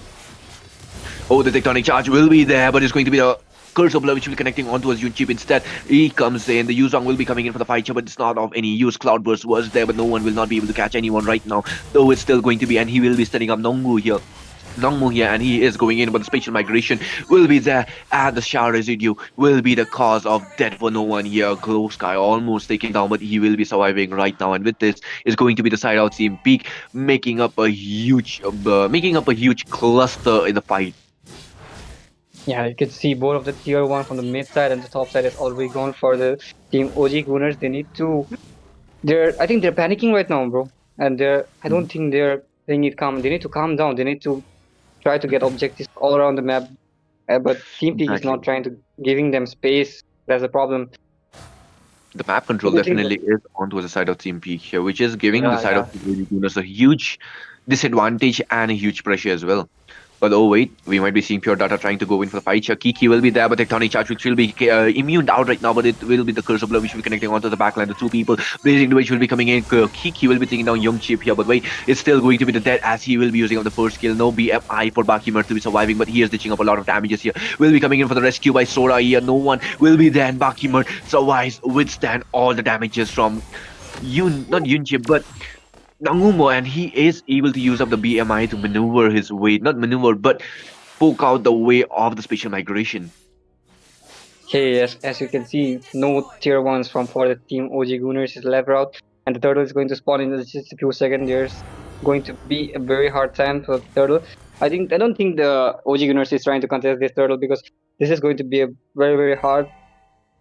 Oh, the tectonic charge will be there, but it's going to be the Curse of Blood, which will be connecting onto his Yunchip instead. He comes in, the Yuzong will be coming in for the fight here, but it's not of any use. Cloudburst was there, but no one will not be able to catch anyone right now, though it's still going to be, and he will be setting up Nongmu here, and he is going in, but the spatial migration will be there, and the shower residue will be the cause of death for no one here. Glow Sky almost taken down, but he will be surviving right now, and with this is going to be the side out Team Peak making up a huge cluster in the fight. Yeah, you can see both of the tier 1 from the mid side and the top side is already gone for the Team OG Gunners. They need to... I think they're panicking right now, bro. And I don't think they need to calm down. They need to try to get objectives all around the map. But Team Peak is not trying to giving them space. That's a problem. The map control definitely is onto the side of Team Peak here, which is giving the side of Team Gunners a huge disadvantage and a huge pressure as well. But oh wait, we might be seeing Pure Data trying to go in for the fight here. Kiki will be there, but Tectonic Charge, which will be immune out right now, but it will be the Curse of Blood, which will be connecting onto the backline. The two people Blazing the which will be coming in. Kiki will be taking down Young Chip here, but wait, it's still going to be the dead, as he will be using up the first kill. No BMI for Bakimer to be surviving, but he is ditching up a lot of damages here. Will be coming in for the rescue by Sora here. No one will be there, and Bakimer survives, withstand all the damages from not Yunchip, but Nangumo, and he is able to use up the BMI to maneuver his way, not maneuver, but poke out the way of the spatial migration. Okay, as you can see, no tier 1s for the Team OG Gunners is left out, and the turtle is going to spawn in just a few seconds. There's going to be a very hard time for the turtle. I don't think the OG Gunners is trying to contest this turtle, because this is going to be a very, very hard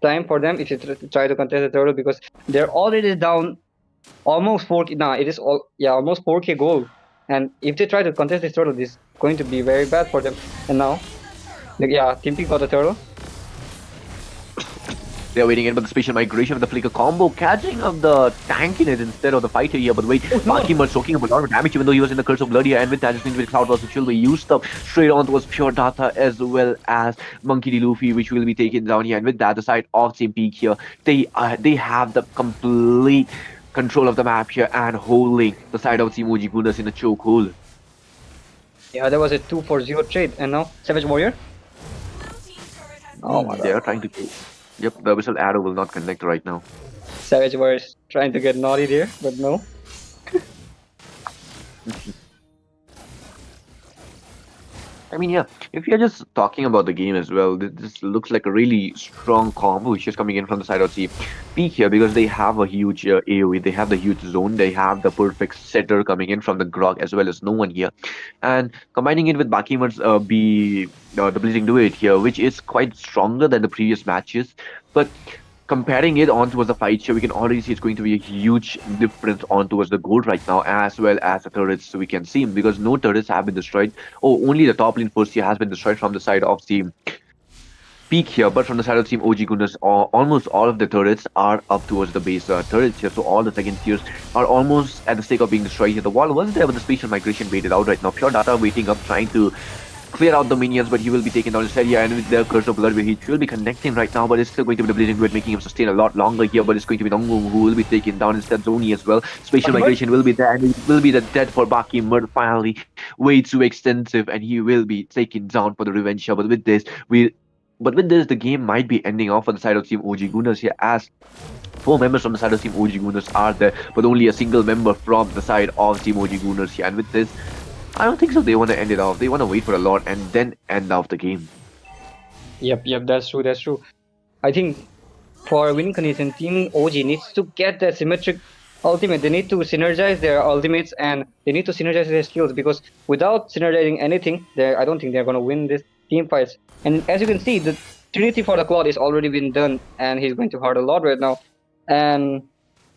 time for them if you try to contest the turtle, because they're already down almost 40. Nah, it is almost 4k gold, and if they try to contest this turtle, this is going to be very bad for them. And now, Team Peak got the turtle. They're waiting in, but the spatial migration with the flicker combo catching up the tankiness instead of the fighter here. But wait, Bakimer soaking up a lot of damage, even though he was in the Curse of Blood here, and with that, it's going to be Cloudburst, which will be used up straight on towards Pure Data, as well as Monkey D. Luffy, which will be taken down here. And with that, the side of Team Peak here, they have the complete control of the map here and holding the side of Team OG Gunners in a chokehold. Yeah, there was a 2-4-0 trade, and now Savage Warrior. Oh my god. They are trying to kill. Yep, the Whistle Arrow will not connect right now. Savage Warrior is trying to get naughty there, but no. I mean, yeah, if you're just talking about the game as well, this looks like a really strong combo which is coming in from the side of Team Peak here, because they have a huge AoE, they have the huge zone, they have the perfect setter coming in from the Grog, as well as no one here. And combining it with Bakimer's the Blazing Duet here, which is quite stronger than the previous matches, but comparing it on towards the fight here, we can already see it's going to be a huge difference on towards the gold right now, as well as the turrets we can see, because no turrets have been destroyed. Oh, only the top lane first tier has been destroyed from the side of Team Peak here, but from the side of Team OG Gunners, almost all of the turrets are up towards the base turrets here, so all the second tiers are almost at the stake of being destroyed here. The wall was there, but the spatial migration waited out right now. Pure Data waiting up, trying to clear out the minions, but he will be taken down instead here, and with the Curse of Blood, he will be connecting right now, but it's still going to be the Blazing Duet, making him sustain a lot longer here, but it's going to be Nongmu who will be taken down instead. Zoni as well. Spatial migration will be there, and it will be the death for Bakimer finally. Way too extensive, and he will be taken down for the revenge here, but with this, the game might be ending off on the side of Team OG Gunners here, as 4 members from the side of Team OG Gooners are there, but only a single member from the side of Team OG Gooners here. And with this, I don't think so. They want to end it off. They want to wait for a lot and then end off the game. Yep, that's true. That's true. I think for a winning condition, Team OG needs to get that symmetric ultimate. They need to synergize their ultimates and they need to synergize their skills, because without synergizing anything, I don't think they're going to win this team fights. And as you can see, the Trinity for the Claude is already been done, and he's going to hurt a lot right now. And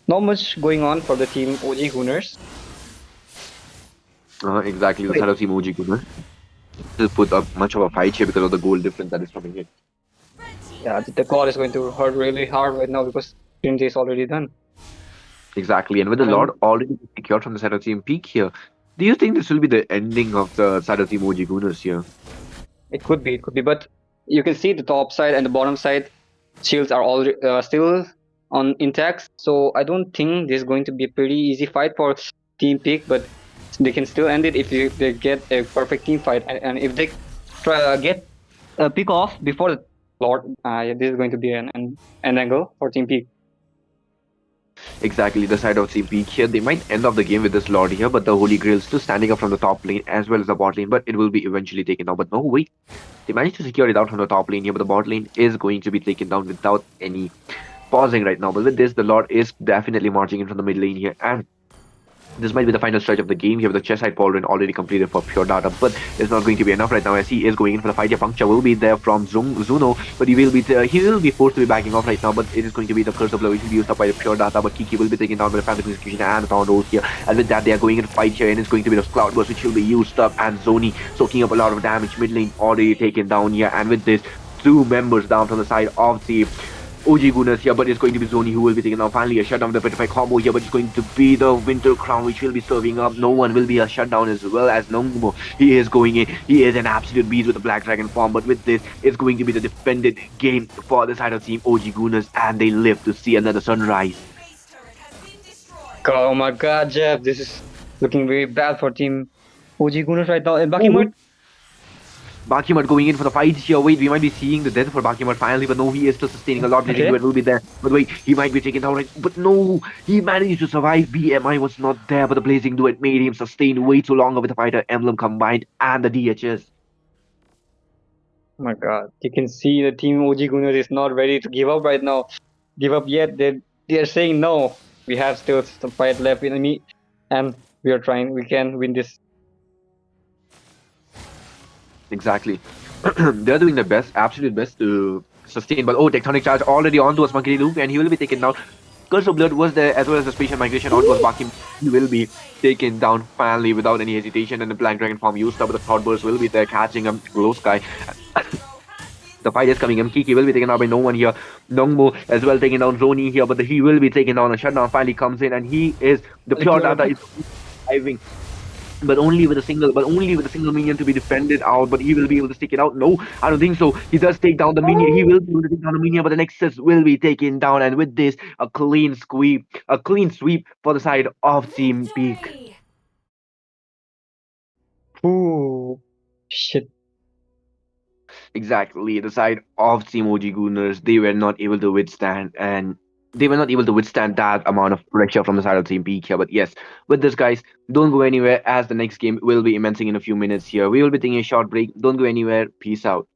not much going on for the Team OG Gooners. Exactly, the side of Team OG Gooners to put up much of a fight here because of the goal difference that is coming in. Yeah, the Claude is going to hurt really hard right now because Trinity is already done. Exactly, and with the Lord already secured from the side of Team Peak here, do you think this will be the ending of the side of Team OG Gooners here? It could be, but you can see the top side and the bottom side shields are all still on intact. So I don't think this is going to be a pretty easy fight for Team Peak, but they can still end it if they get a perfect team fight, and if they try get a pick off before the Lord, this is going to be an angle for Team Peak. Exactly, the side of Team Peak here, they might end off the game with this Lord here, but the Holy Grail still standing up from the top lane as well as the bot lane, but it will be eventually taken down. But no, wait, they managed to secure it out from the top lane here, but the bot lane is going to be taken down without any pausing right now. But with this, the Lord is definitely marching in from the mid lane here, and this might be the final stretch of the game here with the chest side Paul already completed for pure data, but it's not going to be enough right now as he is going in for the fight here. Puncture will be there from Zuno, but he will be forced to be backing off right now, but it is going to be the curse of blow, which will be used up by the pure data, but Kiki will be taken down by the Phantom Execution and the Town Rolls here, and with that they are going in a fight here, and it's going to be the Cloud Burst which will be used up, and Zoni soaking up a lot of damage, mid lane already taken down here, and with this, 2 members down from the side of the OG Gooners here, but it's going to be Zoni who will be taking down. Finally, a shutdown with the Petrify combo here, but it's going to be the Winter Crown which will be serving up. No one will be a shutdown as well as Nongmo. He is going in. He is an absolute beast with the Black Dragon form, but with this, it's going to be the defended game for the side of Team OG Gooners, and they live to see another sunrise. Oh my god, Jeff, this is looking very bad for Team OG Gooners right now. And Bakimut. Bakimut going in for the fight here. Wait, we might be seeing the death for Bakimut finally, but no, he is still sustaining a lot. Bleeding will be there. But wait, he might be taken down right. But no, he managed to survive. BMI was not there, but the Blazing Duet made him sustain way too longer with the Fighter Emblem combined and the DHS. Oh my god, you can see the Team OG Gooners is not ready to give up right now. Give up yet. They're saying no. We have still some fight left in me, and we are trying. We can win this. Exactly. They're doing their best, absolute best to sustain. But oh, Tectonic Charge already onto a Monkey Loop, and he will be taken down. Curse of Blood was there, as well as the Spatial Migration onto a Bakim. He will be taken down finally without any hesitation, and the Black Dragon form used up. But the Cloud Burst will be there, catching him. Glow Sky. The fight is coming. Kiki will be taken out by no one here. Nongmo as well taking down Zoni here, but he will be taken down. A shutdown finally comes in, and he is the pure data is driving. But only with a single minion to be defended out, but he will be able to stick it out. No, I don't think so. He does take down the minion. He will be able to take down the minion, but the Nexus will be taken down. And with this, a clean sweep for the side of Team Peak. Ooh, shit. Exactly, the side of Team OG Gooners, they were not able to withstand, and they were not able to withstand that amount of pressure from the side of Team Peak here. But yes, with this, guys, don't go anywhere as the next game will be commencing in a few minutes here. We will be taking a short break. Don't go anywhere. Peace out.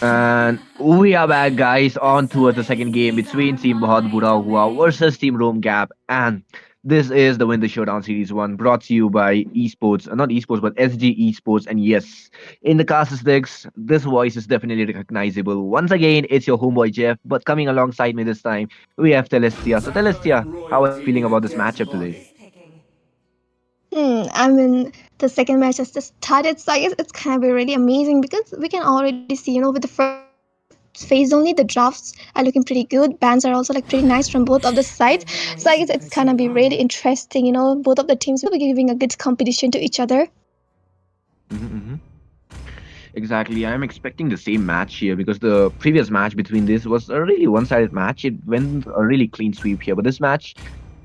And we are back, guys, on towards the second game between Team Bahad Bura Hua versus Team Rome Gap. And this is the Winter Showdown Series 1 brought to you by Esports, not Esports, but SG Esports. And yes, in the cast this voice is definitely recognizable. Once again, it's your homeboy Jeff, but coming alongside me this time, we have Telestia. So, Telestia, how are you feeling about this matchup Team today? is picking. I mean, the second match has just started, so I guess it's gonna be really amazing because we can already see, with the first phase only, the drafts are looking pretty good. Bans are also like pretty nice from both of the sides. So I guess it's gonna be really interesting. Both of the teams will be giving a good competition to each other. Mm-hmm. Exactly. I'm expecting the same match here because the previous match between this was a really one-sided match. It went a really clean sweep here. But this match,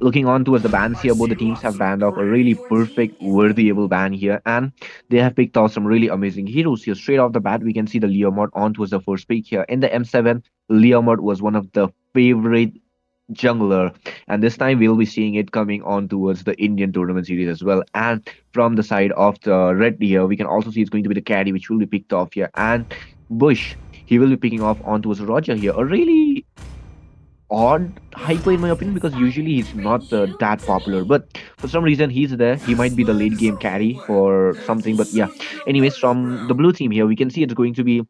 looking on towards the bans here, both the teams have banned off a really perfect, worthyable ban here. And they have picked out some really amazing heroes here. Straight off the bat, we can see the Leomord on towards the first pick here. In the M7, Leomord was one of the favorite jungler, and this time we'll be seeing it coming on towards the Indian tournament series as well. And from the side of the red here, we can also see it's going to be the carry which will be picked off here, and Bush, he will be picking off on towards Roger here. A really odd hyper in my opinion because usually he's not that popular, but for some reason he's there. He might be the late game carry for something, but yeah. Anyways, from the blue team here, we can see it's going to be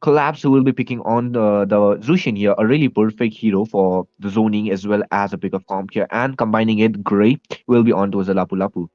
Collapse, who will be picking on the Zushin here, a really perfect hero for the zoning as well as a pick of comp here, and combining it, Gray will be on towards the Lapu Lapu.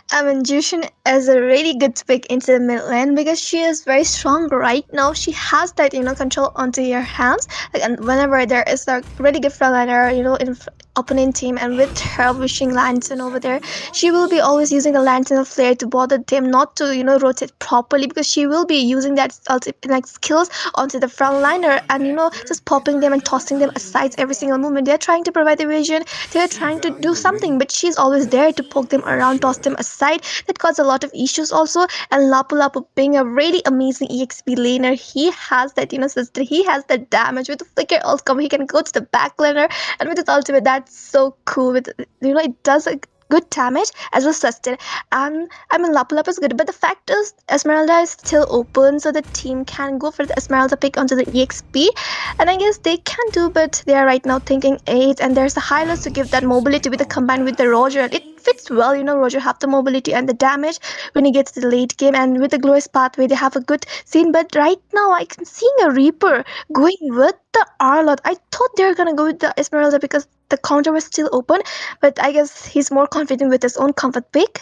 Jushin is a really good pick into the mid lane because she is very strong right now. She has that control onto your hands. Like, and whenever there is a really good frontliner, opponent team, and with her wishing lantern over there, she will be always using the lantern of flare to bother them not to rotate properly because she will be using that like skills onto the frontliner and just popping them and tossing them aside every single moment. They're trying to provide evasion. They're trying to do something, but she's always there to poke them around, toss them aside. That causes a lot of issues also. And Lapu Lapu being a really amazing EXP laner, he has that sister. He has that damage with the flicker outcome. He can go to the back laner, and with his ultimate, that's so cool. With it does a good damage as well sustain. And I mean, Lapu Lapu is good, but the fact is Esmeralda is still open, so the team can go for the Esmeralda pick onto the EXP, and I guess they can do, but they are right now thinking 8, and there's a Hylos to give that mobility with the combined with the Roger. It fits well, Roger have the mobility and the damage when he gets to the late game, and with the glorious pathway they have a good scene. But right now I can see a Reaper going with the Arlot. I thought they were gonna go with the Esmeralda because the counter was still open, but I guess he's more confident with his own comfort pick.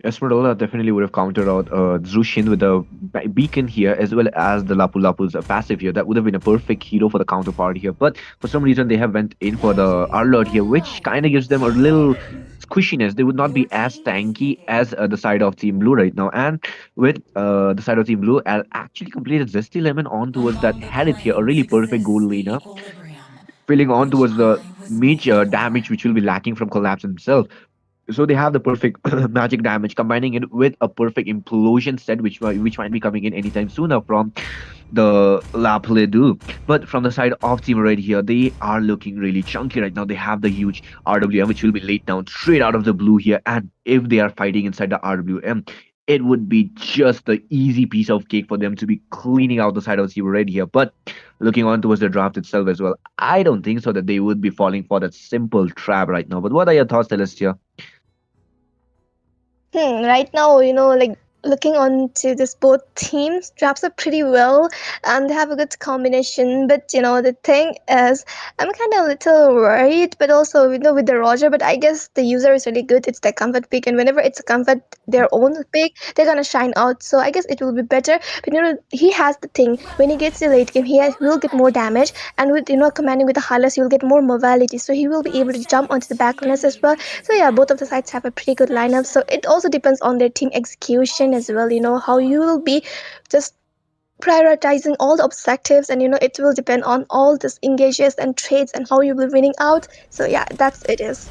Esmeralda definitely would have countered out Zushin with the beacon here, as well as the Lapu Lapu's passive here. That would have been a perfect hero for the counterpart here. But for some reason, they have went in for the Arlord here, which kind of gives them a little squishiness. They would not be as tanky as the side of Team Blue right now. And with the side of Team Blue, Al actually completed Zesty Lemon on towards that Harith here, a really perfect goal laner, filling on towards the major damage which will be lacking from Collapse himself. So they have the perfect magic damage, combining it with a perfect implosion set, which might be coming in anytime sooner from the La Pledu. But from the side of Team Red here, they are looking really chunky right now. They have the huge RWM, which will be laid down straight out of the blue here. And if they are fighting inside the RWM, it would be just the easy piece of cake for them to be cleaning out the side of Team Red here. But looking on towards the draft itself as well, I don't think so that they would be falling for that simple trap right now. But what are your thoughts, Celestia? Right now, like looking on to this both teams, drafts are pretty well and they have a good combination. But the thing is, I'm kind of a little worried, but also with the Roger. But I guess the user is really good. It's their comfort pick, and whenever it's a comfort their own pick, they're gonna shine out. So I guess it will be better. But he has the thing when he gets the late game, will get more damage, and with commanding with the Hylas, he will get more mobility. So he will be able to jump onto the backliners as well. So yeah, both of the sides have a pretty good lineup. So it also depends on their team execution as well. How you will be just prioritizing all the objectives, and it will depend on all these engages and trades and how you will be winning out. So yeah, that's it is.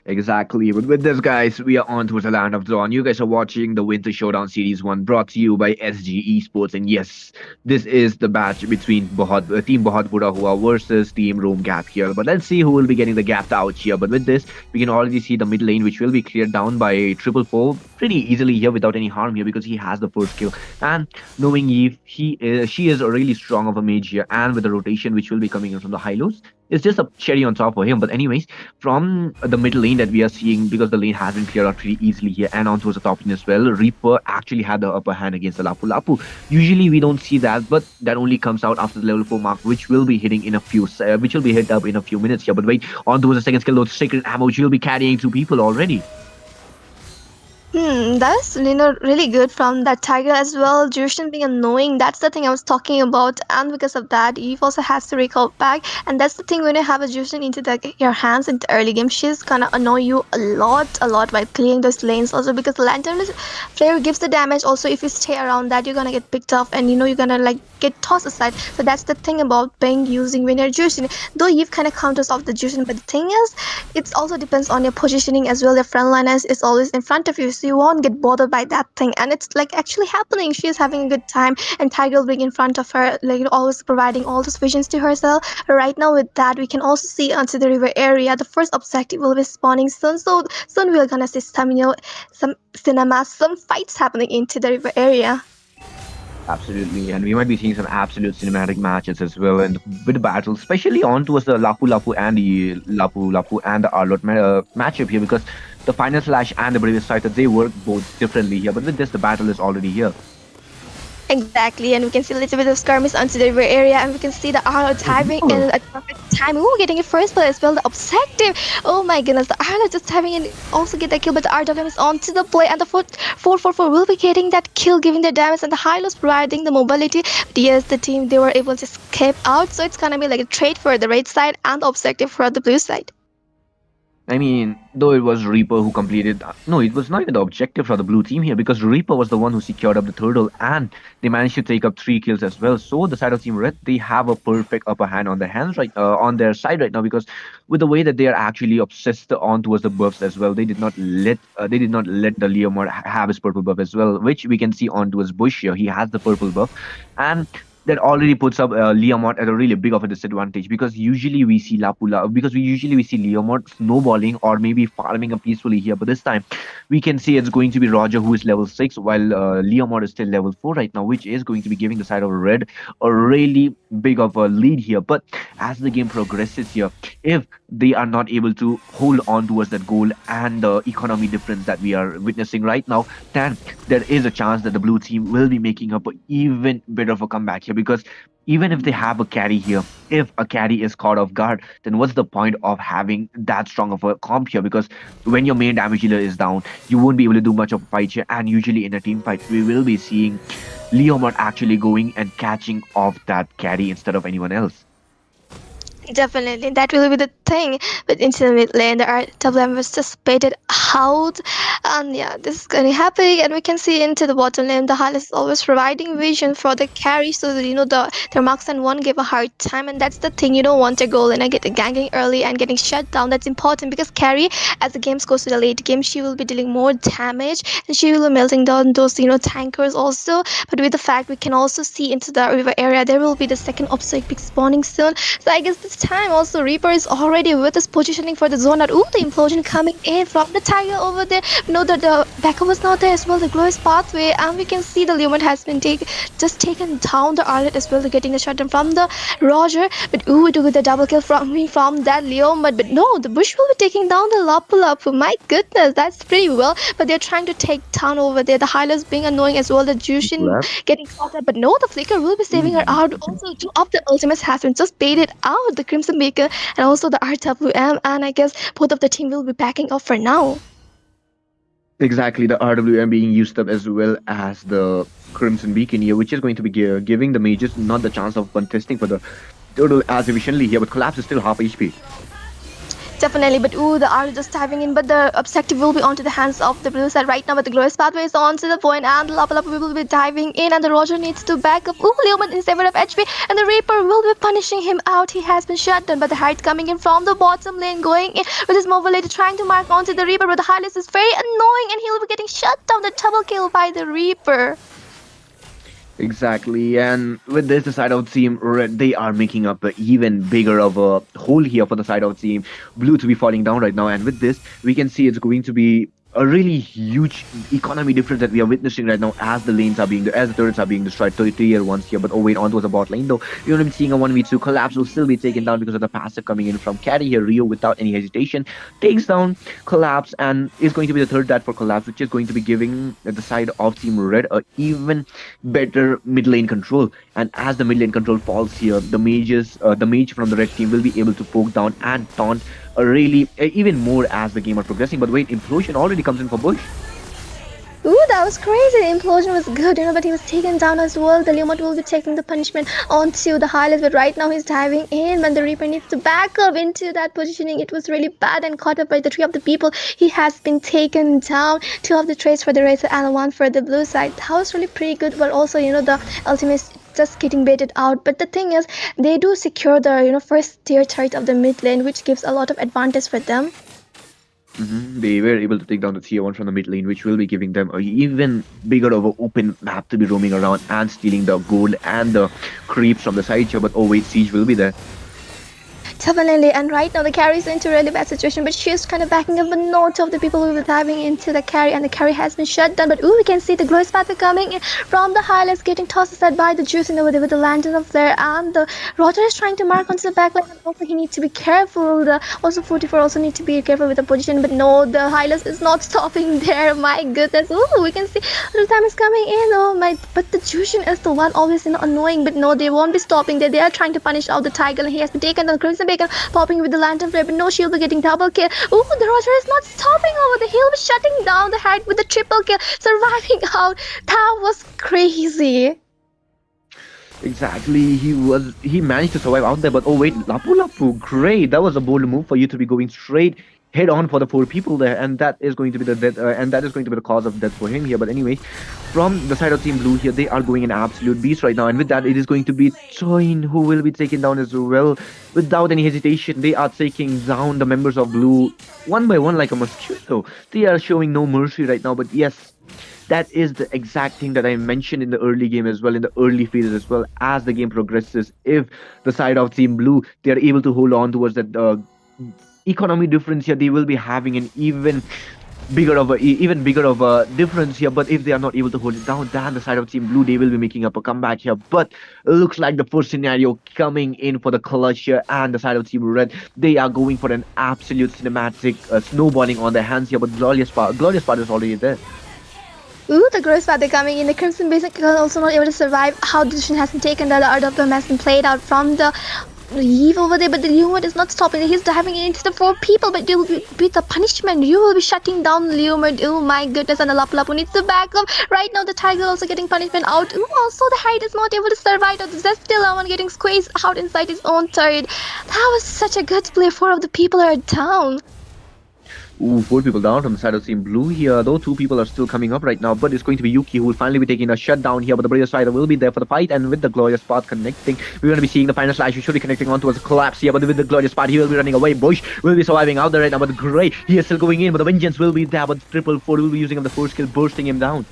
Exactly. But with this, guys, we are on towards the land of Dawn. You guys are watching the Winter Showdown Series 1 brought to you by SG Esports. And yes, this is the match between Team Bahadpura Hua versus Team Rome Gap here. But let's see who will be getting the gapped out here. But with this, we can already see the mid lane, which will be cleared down by Triple Four pretty easily here without any harm here because he has the first kill. And knowing Eve, she is a really strong of a mage here. And with the rotation, which will be coming in from the high-lows, it's just a cherry on top for him. But anyways, from the mid lane that we are seeing, because the lane has been cleared out pretty easily here and on towards the top lane as well, Reaper actually had the upper hand against the Lapu Lapu. Usually we don't see that, but that only comes out after the level 4 mark, which will be hitting in a few which will be hit up in a few minutes here. But wait, on towards the second skill, those sacred ammo, which will be carrying 2 people already. That's really good from that tiger as well. Jushin being annoying, that's the thing I was talking about, and because of that, Eve also has to recall back, and that's the thing when you have a Jushin into your hands in the early game, she's gonna annoy you a lot by clearing those lanes. Also because the lantern flare gives the damage. Also, if you stay around that, you're gonna get picked off, and you're gonna like get tossed aside. So that's the thing about being using when you're Jushin. Though Eve kind of counters off the Jushin, but the thing is, it also depends on your positioning as well. Your front line is always in front of you, so you won't get bothered by that thing, and it's like actually happening. She is having a good time, and Tiger will be in front of her, like always providing all those visions to herself. Right now with that, we can also see onto the river area, the first objective will be spawning soon, so soon we're gonna see some some cinemas, some fights happening into the river area. Absolutely, and we might be seeing some absolute cinematic matches as well, and with the battles, especially on towards the Lapu Lapu and the Arlot matchup here, because the final slash and the previous fighter, they work both differently here. But with this, the battle is already here. Exactly, and we can see a little bit of skirmish onto the river area, and we can see the Arlo timing in a perfect time. Ooh, getting it first play as well, the objective. Oh my goodness, the Arlo just having it also get that kill, but the RWM is onto the play, and the 444 will be getting that kill, giving the damage, and the Hylos providing the mobility. But yes, the team, they were able to escape out, so it's gonna be like a trade for the red side and the objective for the blue side. I mean, though it was Reaper who completed... No, it was not even the objective for the blue team here, because Reaper was the one who secured up the turtle, and they managed to take up 3 kills as well. So the side of Team Red, they have a perfect upper hand on their hands on their side right now, because with the way that they are actually obsessed on towards the buffs as well, they did not let the Leomord have his purple buff as well, which we can see on towards Bush here. He has the purple buff, and that already puts up Leomord at a really big of a disadvantage, because usually we see Leomord snowballing or maybe farming up peacefully here, but this time we can see it's going to be Roger who is level 6, while Leomord is still level 4 right now, which is going to be giving the side of Red a really big of a lead here. But as the game progresses here, if they are not able to hold on towards that goal and the economy difference that we are witnessing right now, then there is a chance that the blue team will be making up an even bit of a comeback here, because even if they have a carry here, if a carry is caught off guard, then what's the point of having that strong of a comp here? Because when your main damage dealer is down, you won't be able to do much of a fight here, and usually in a team fight, we will be seeing Leomord actually going and catching off that carry instead of anyone else. Definitely, that will be the thing. But into the mid lane, the RWM was just baited out, and yeah, this is gonna happen. And we can see into the bottom lane, the Hylos is always providing vision for the carry, so that their marksman won't give a hard time. And that's the thing, you don't want to go in and get ganking early and getting shut down. That's important, because carry, as the game goes to the late game, she will be dealing more damage, and she will be melting down those tankers also. But with the fact we can also see into the river area, there will be the second obstacle pick spawning soon. So I guess this time also Reaper is already with his positioning for the zone. That the implosion coming in from the tiger over there. Know that the backup was not there as well, the glorious pathway, and we can see the Leomord has been taken down the Arlet as well, getting the shutdown from the Roger. But we do get the double kill from that Leomord. But no, the Bush will be taking down the Lapu Lapu. My goodness, that's pretty well. But they're trying to take down over there. The Hylos being annoying as well. The Jushin getting caught up. But no, the Flicker will be saving her out. Also, 2 of the ultimates has been just baited out. The Crimson Beacon and also the RWM. And I guess both of the team will be backing off for now. Exactly, the RWM being used up as well as the Crimson Beacon here, which is going to be giving the mages not the chance of contesting for the turtle as efficiently here, but Collapse is still half HP. Definitely, but the R is just diving in, but the objective will be onto the hands of the blue side right now, but the glorious pathway is on to the point, and the Lapa will be diving in, and the Roger needs to back up. Leoman is ever of HP, and the Reaper will be punishing him out. He has been shut down, but the Hyde coming in from the bottom lane, going in with his mobility, trying to mark onto the Reaper, but the Hylas is very annoying, and he'll be getting shut down. The double kill by the Reaper. Exactly, and with this, the side of Team Red, they are making up a even bigger of a hole here for the side of Team Blue to be falling down right now. And with this, we can see it's going to be a really huge economy difference that we are witnessing right now as the lanes are being, as the turrets are being destroyed. 3 ones here, but oh wait, on towards the bot lane though. We're going to be seeing a 1v2 collapse. Will still be taken down because of the passive coming in from Carry here. Rio, without any hesitation, takes down Collapse and is going to be the third death for Collapse, which is going to be giving the side of Team Red a even better mid lane control. And as the mid lane control falls here, the mage from the red team will be able to poke down and taunt really even more as the game are progressing. But wait, Implosion already comes in for Bush. That was crazy. The implosion was good, but he was taken down as well. The Leomot will be taking the punishment onto the Hylas, but right now he's diving in, and the Reaper needs to back up into that positioning. It was really bad and caught up by the 3 of the people. He has been taken down. 2 of the trades for the Racer and 1 for the blue side. That was really pretty good, but also, the ultimate just getting baited out. But the thing is, they do secure the, first tier turret of the mid lane, which gives a lot of advantage for them. They were able to take down the tier 1 from the mid lane, which will be giving them a even bigger of an open map to be roaming around and stealing the gold and the creeps from the side here. But oh wait, Siege will be there. Definitely, and right now the carry is into a really bad situation, but she's kind of backing up, but no, 2 of the people will be diving into the carry, and the carry has been shut down. But we can see the glorious path coming in from the Highlands, getting tossed aside by the Juicing over there with the Lantern of Flare, and the Roger is trying to mark onto the back line, and also he needs to be careful. Also 44 also need to be careful with the position, but no, the Highlands is not stopping there. My goodness, we can see the time is coming in. Oh my, but the Juicing is the one always annoying, but no, they won't be stopping there. They are trying to punish out the Tiger, and he has been taken down. Crimson Bacon popping with the Lantern Flare, but no, she'll be getting double kill. The Roger is not stopping over there. He'll be shutting down the Hyde with the triple kill, surviving out. That was crazy. Exactly, he managed to survive out there, but oh wait, Lapu, great. That was a bold move for you to be going straight head on for the 4 people there, and that is going to be the death, and that is going to be the cause of death for him here. But anyway, from the side of Team Blue here, they are going an absolute beast right now, and with that, it is going to be Choin who will be taken down as well. Without any hesitation, they are taking down the members of Blue one by one like a mosquito. They are showing no mercy right now, but yes, that is the exact thing that I mentioned in the early game as well, in the early phases as well. As the game progresses, if the side of Team Blue, they are able to hold on towards that economy difference here, they will be having an even bigger of a difference here. But if they are not able to hold it down, then the side of Team Blue, they will be making up a comeback here. But it looks like the first scenario coming in for the clutch here, and the side of Team Red, they are going for an absolute cinematic snowballing on their hands here. But Glorious Part is already there. The gross path coming in. The Crimson Basic also not able to survive. How the decision has been taken, the art of them has been played out from the Eve over there, but the Leomord is not stopping. He's diving into the 4 people, but you will be the punishment. You will be shutting down the Leomord. Oh my goodness, and the Lapu needs to back up. Right now, the Tiger also getting punishment out. Also the Hyde is not able to survive. There's still one getting squeezed out inside his own turret. That was such a good play. 4 of the people are down. 4 people down from the side of Team Blue here, though 2 people are still coming up right now, but it's going to be Yuki who will finally be taking a shutdown here, but the Brave Spider will be there for the fight, and with the Glorious Path connecting, we're going to be seeing the final slash. We should be connecting on towards a collapse here, but with the Glorious Path, he will be running away. Bush will be surviving out there right now, but Grey, he is still going in, but the Vengeance will be there, but 444 will be using up the first kill, bursting him down.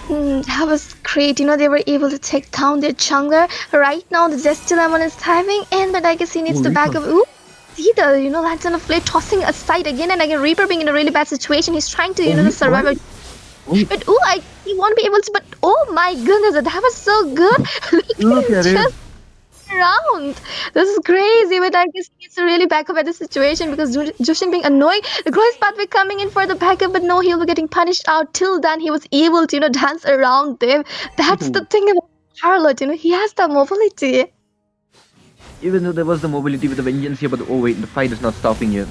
That was great. They were able to take down their jungler. Right now, the Zestilemon is diving in, but I guess he needs to back up. See the Lantern of Flare tossing aside again and again. Reaper being in a really bad situation. He's trying to survive. But he won't be able to. But oh my goodness, that was so good. Look at it. Around. This is crazy, but I guess he needs to really back up at the situation because Jushin being annoying. The Glorious Pathway coming in for the backup, but no, he'll be getting punished out. Till then, he was able to dance around them. That's the thing about Charlotte. He has the mobility. Even though there was the mobility with the Vengeance here, but oh wait, the fight is not stopping here.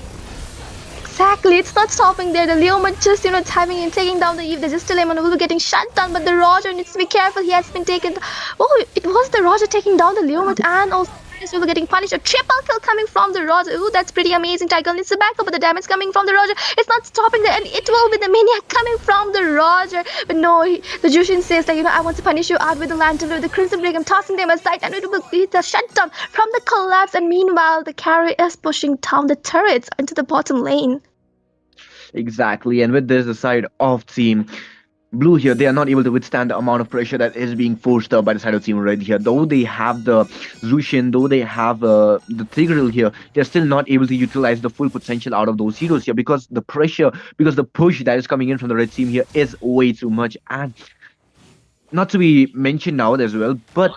Exactly, it's not stopping there. The Leomord just, timing and taking down the Eve. The Justilemon will be getting shut down, but the Roger needs to be careful. He has been taken. Oh, it was the Roger taking down the Leomord and also Yes, we were getting punished. A triple kill coming from the Roger. Ooh, that's pretty amazing. Tiger needs to back up, but the damage coming from the Roger. It's not stopping there, and it will be the Maniac coming from the Roger. But no, the Jushin says that, I want to punish you out with the Lantern, with the Crimson Break. I'm tossing them aside, and it will be the shutdown from the collapse. And meanwhile, the carry is pushing down the turrets into the bottom lane. Exactly, and with this, the side of Team Blue here, they are not able to withstand the amount of pressure that is being forced up by the side of Team Red here. Though they have the Zushin, though they have the Tigreal here, they're still not able to utilize the full potential out of those heroes here, because the pressure, because the push that is coming in from the Red team here is way too much. And not to be mentioned now as well, but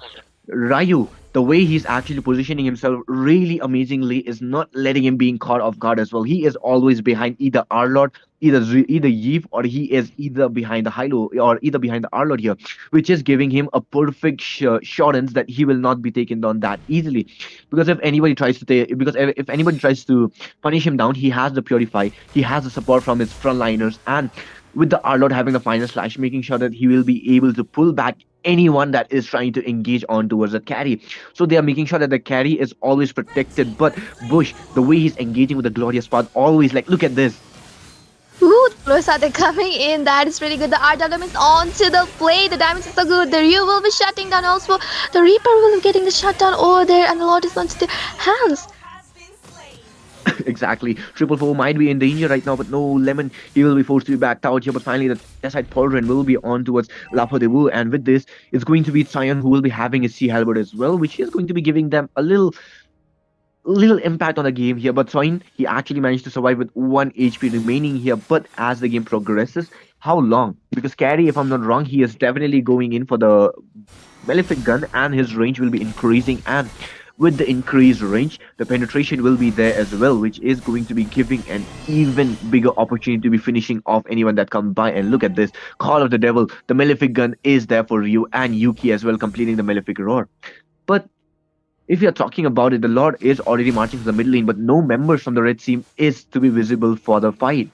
Ryu, the way he's actually positioning himself really amazingly is not letting him being caught off guard as well. He is always behind either Arlord, either Yves, or he is either behind the Hilo or either behind the Arlord here, which is giving him a perfect assurance that he will not be taken down that easily. Because if anybody tries to if anybody tries to punish him down, he has the Purify, he has the support from his frontliners, and with the Arlord having the final slash, making sure that he will be able to pull back anyone that is trying to engage on towards the carry. So they are making sure that the carry is always protected. But Bush, the way he's engaging with the Glorious Path, always like, look at this. Ooh, the are coming in. That is really good. The RWM is onto the play. The damage is so good. The Ryu will be shutting down also. The Reaper will be getting the shutdown over there, and the Lord is onto their hands. Exactly. 444 might be in danger right now, but no, Lemon, he will be forced to be backed out here. But finally, the side Paulren will be on towards Lapo de Wu, and with this, it's going to be Sion who will be having his Sea Halberd as well, which is going to be giving them a little impact on the game here. But Sion, he actually managed to survive with 1 HP remaining here. But as the game progresses, how long? Because Carry, if I'm not wrong, he is definitely going in for the Malefic gun, and his range will be increasing, and with the increased range, the penetration will be there as well, which is going to be giving an even bigger opportunity to be finishing off anyone that comes by. And look at this, Call of the Devil, the Malefic gun is there for Ryu and Yuki as well, completing the Malefic Roar. But if you're talking about it, the Lord is already marching to the mid lane, but no members from the Red team is to be visible for the fight.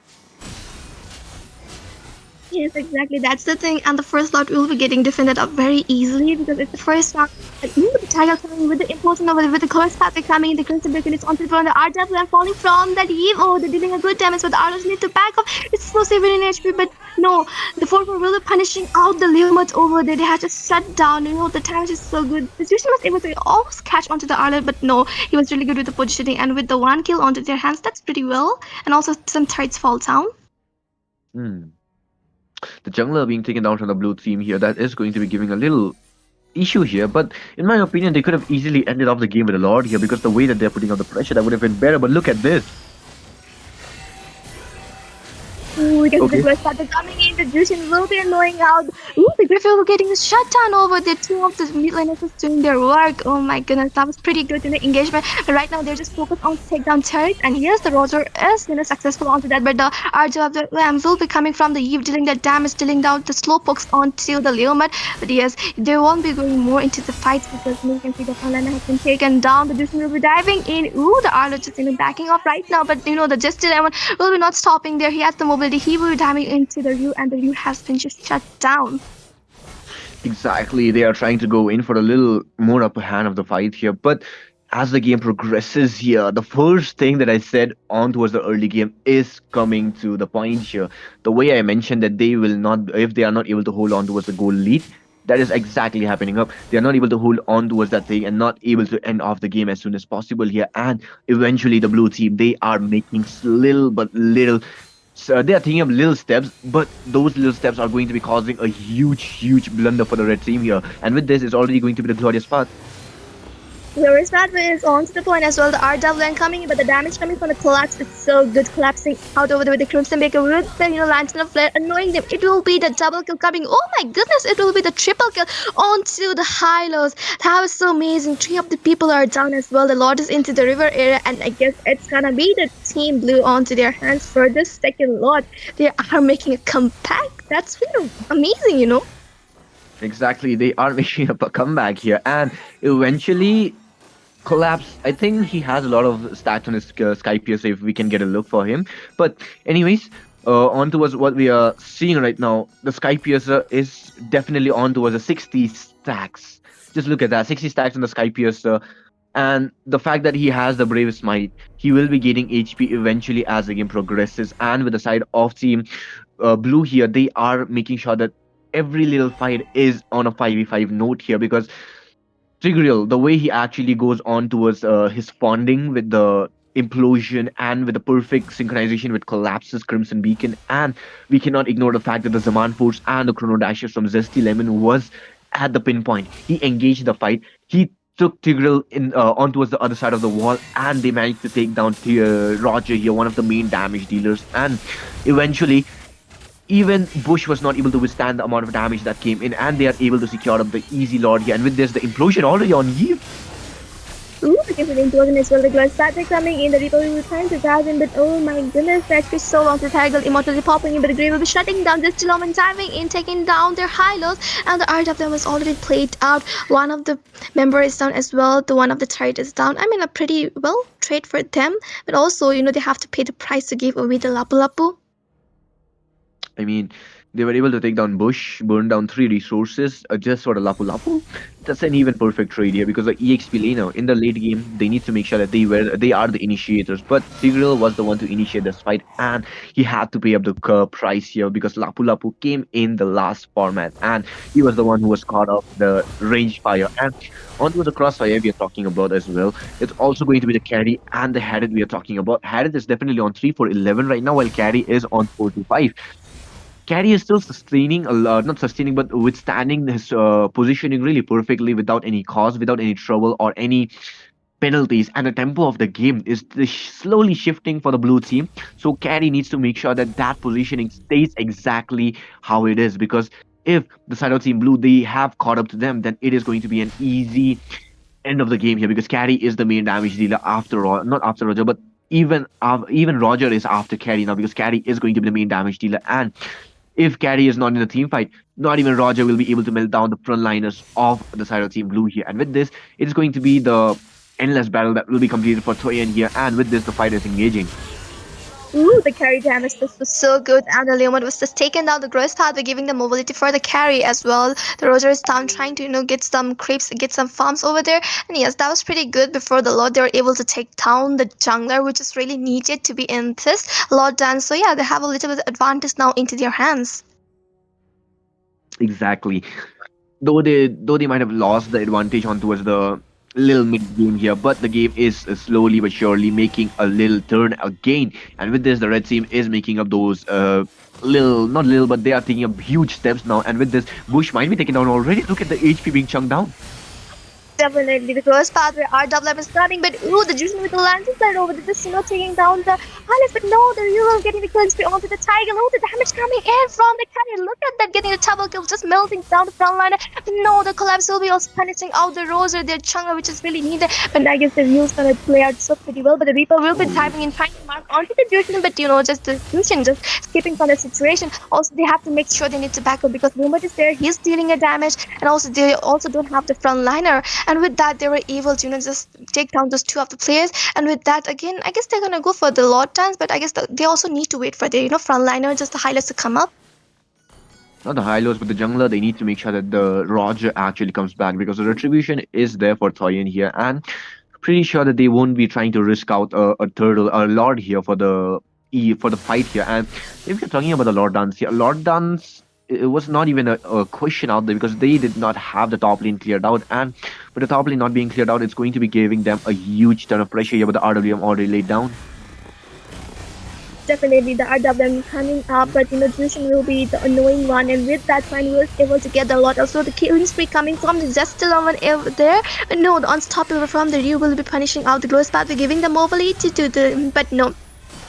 Yes, exactly. That's the thing. And the first lot will be getting defended up very easily because it's the first lot. The Tiger coming with the important over with the Curse Patrick coming in the Crimson Break, and it's on to the RW and falling from that Eve. Oh, they're dealing a good damage, but the Arlos need to back off. It's so 7 in HP, but no, the 4-4 will be punishing out the Leomut over there. They had to shut down. The damage is so good. The Zushi was able to almost catch onto the Arlos, but no, he was really good with the positioning, and with the 1 kill onto their hands, that's pretty well. And also some turrets fall down. The jungler being taken down from the blue team here, that is going to be giving a little issue here. But in my opinion, they could have easily ended off the game with a Lord here, because the way that they're putting out the pressure, that would have been better. But look at this. Ooh, because the Curse Patrick coming in, the Jushin will be annoying out. Ooh, the Griffin were getting shut down over there. 2 of the mid laners is doing their work. Oh my goodness, that was pretty good in the engagement. But right now, they're just focused on takedown turret. And yes, the Roger is successful onto that. But the RJ of the Lamb will be coming from the Eve, dealing the damage, dealing down the slowpokes onto the Leomut. But yes, they won't be going more into the fights because you can see the frontline has been taken down. The Jushin will be diving in. Ooh, the Arlo just backing off right now. But the Just 11 will be not stopping there. He has the mobility. He will be diving into the Ryu, and the Ryu has been just shut down. Exactly, they are trying to go in for a little more upper hand of the fight here. But as the game progresses here, the first thing that I said on towards the early game is coming to the point here. The way I mentioned that they will not, if they are not able to hold on towards the goal lead, that is exactly happening up. They are not able to hold on towards that thing and not able to end off the game as soon as possible here. And eventually the blue team, they are making little so they are taking up little steps, but those little steps are going to be causing a huge blunder for the red team here. And with this, it's already going to be the Glorious Path. The Rispat is on to the point as well. The RW coming in, but the damage coming from the collapse is so good. Collapsing out over there with the Crimson Baker with the Lantern of Flare, annoying them. It will be the double kill coming. Oh my goodness, it will be the triple kill onto the Hylos. That was so amazing. 3 of the people are down as well. The Lord is into the river area, and I guess it's gonna be the Team Blue onto their hands for the second Lord. They are making a comeback. That's really amazing, Exactly, they are making up a comeback here, and eventually Collapse, I think he has a lot of stats on his Sky Piercer if we can get a look for him. But anyways, on towards what we are seeing right now, the Sky Piercer is definitely on towards the 60 stacks. Just look at that, 60 stacks on the Sky Piercer. And the fact that he has the Brave Smite, he will be gaining HP eventually as the game progresses. And with the side of Team Blue here, they are making sure that every little fight is on a 5v5 note here, because Tigreal, the way he actually goes on towards his bonding with the implosion and with the perfect synchronization with collapses Crimson Beacon, and we cannot ignore the fact that the Zaman Force and the Chrono Dashes from Zesty Lemon was at the pinpoint. He engaged the fight. He took Tigreal in on towards the other side of the wall, and they managed to take down Roger here, one of the main damage dealers, and eventually even Bush was not able to withstand the amount of damage that came in, and they are able to secure up the easy Lord here. And with this, the implosion already on Eve. Ooh, the different implosion as well. The glass static coming in. The Reaper will be trying to dive in, but oh my goodness, that took so long to tackle. Immortality popping in, but the Grey will be shutting down this Tilom diving in, taking down their high-lows, and the art of them was already played out. One of the member is down as well. The one of the turret is down. I mean, a pretty well trade for them, but also, they have to pay the price to give away the Lapu Lapu. I mean, they were able to take down Bush, burn down 3 resources just for the Lapu Lapu. That's an even perfect trade here, because the EXP laner in the late game, they need to make sure that they are the initiators. But Tigreal was the one to initiate this fight, and he had to pay up the price here, because Lapu Lapu came in the last format, and he was the one who was caught off the range fire. And onto the crossfire we are talking about as well. It's also going to be the carry and the Hadith we are talking about. Hadith is definitely on 3 for 11 right now, while carry is on 4 to 5. Carry is still sustaining a lot, not sustaining, but withstanding his positioning really perfectly without any cause, without any trouble or any penalties. And the tempo of the game is slowly shifting for the blue team. So Carry needs to make sure that that positioning stays exactly how it is, because if the side of Team Blue, they have caught up to them, then it is going to be an easy end of the game here, because Carry is the main damage dealer after all, not after Roger, but even Roger is after Carry now, because Carry is going to be the main damage dealer. And if Carry is not in the team fight, not even Roger will be able to melt down the frontliners of the side of Team Blue here. And with this, it is going to be the endless battle that will be completed for Toyen here. And with this, the fight is engaging. Ooh, the carry damage was so good, and the Leomord was just taken down the gross path by giving the mobility for the carry as well. The Roger is down trying to, get some creeps, get some farms over there. And yes, that was pretty good. Before the Lord, they were able to take down the jungler, which is really needed to be in this Lord dance. So yeah, they have a little bit of advantage now into their hands. Exactly. Though they might have lost the advantage on towards the little mid game here, but the game is slowly but surely making a little turn again. And with this, the red team is making up those not little, but they are taking up huge steps now. And with this, Bush might be taken down already. Look at the HP being chunked down. Definitely the close path where RWM is starting, but ooh, the Juicy with the Lantern side over the just taking down the Highlights, but no, the Euro getting the kill spree onto the Tiger. Look, the damage coming in from the carry. Look at that, getting the double kill, just melting down the front line. But no, the collapse will be also punishing out the Roser, their Chungler, which is really needed. But I guess the Ryu's gonna play out so pretty well, but the Reaper will be diving in, trying to mark onto the Jushin, but just the Jushin just skipping from the situation. Also, they have to make sure they need to back up, because Rumor is there, he's dealing a damage, and also they also don't have the front liner. And with that, they were able to just take down those 2 of the players. And with that, again, I guess they're gonna go for the Lord dance, but I guess they also need to wait for the front liner, just the highlights to come up. Not the high-lows, but the jungler, they need to make sure that the Roger actually comes back, because the retribution is there for Toyen here, and pretty sure that they won't be trying to risk out a turtle, a Lord here for the fight here. And if you're talking about the Lord dance here, Lord dance, it was not even a question out there, because they did not have the top lane cleared out, and with the top lane not being cleared out, it's going to be giving them a huge ton of pressure here, but the RWM already laid down. Definitely the RWM coming up, but Jushin will be the annoying one, and with that Fine was able to get a lot. Also the killing spree coming from the Zestilaman over there, but no, the unstoppable from the Ryu will be punishing out the glow spot by giving the mobility to the, but no.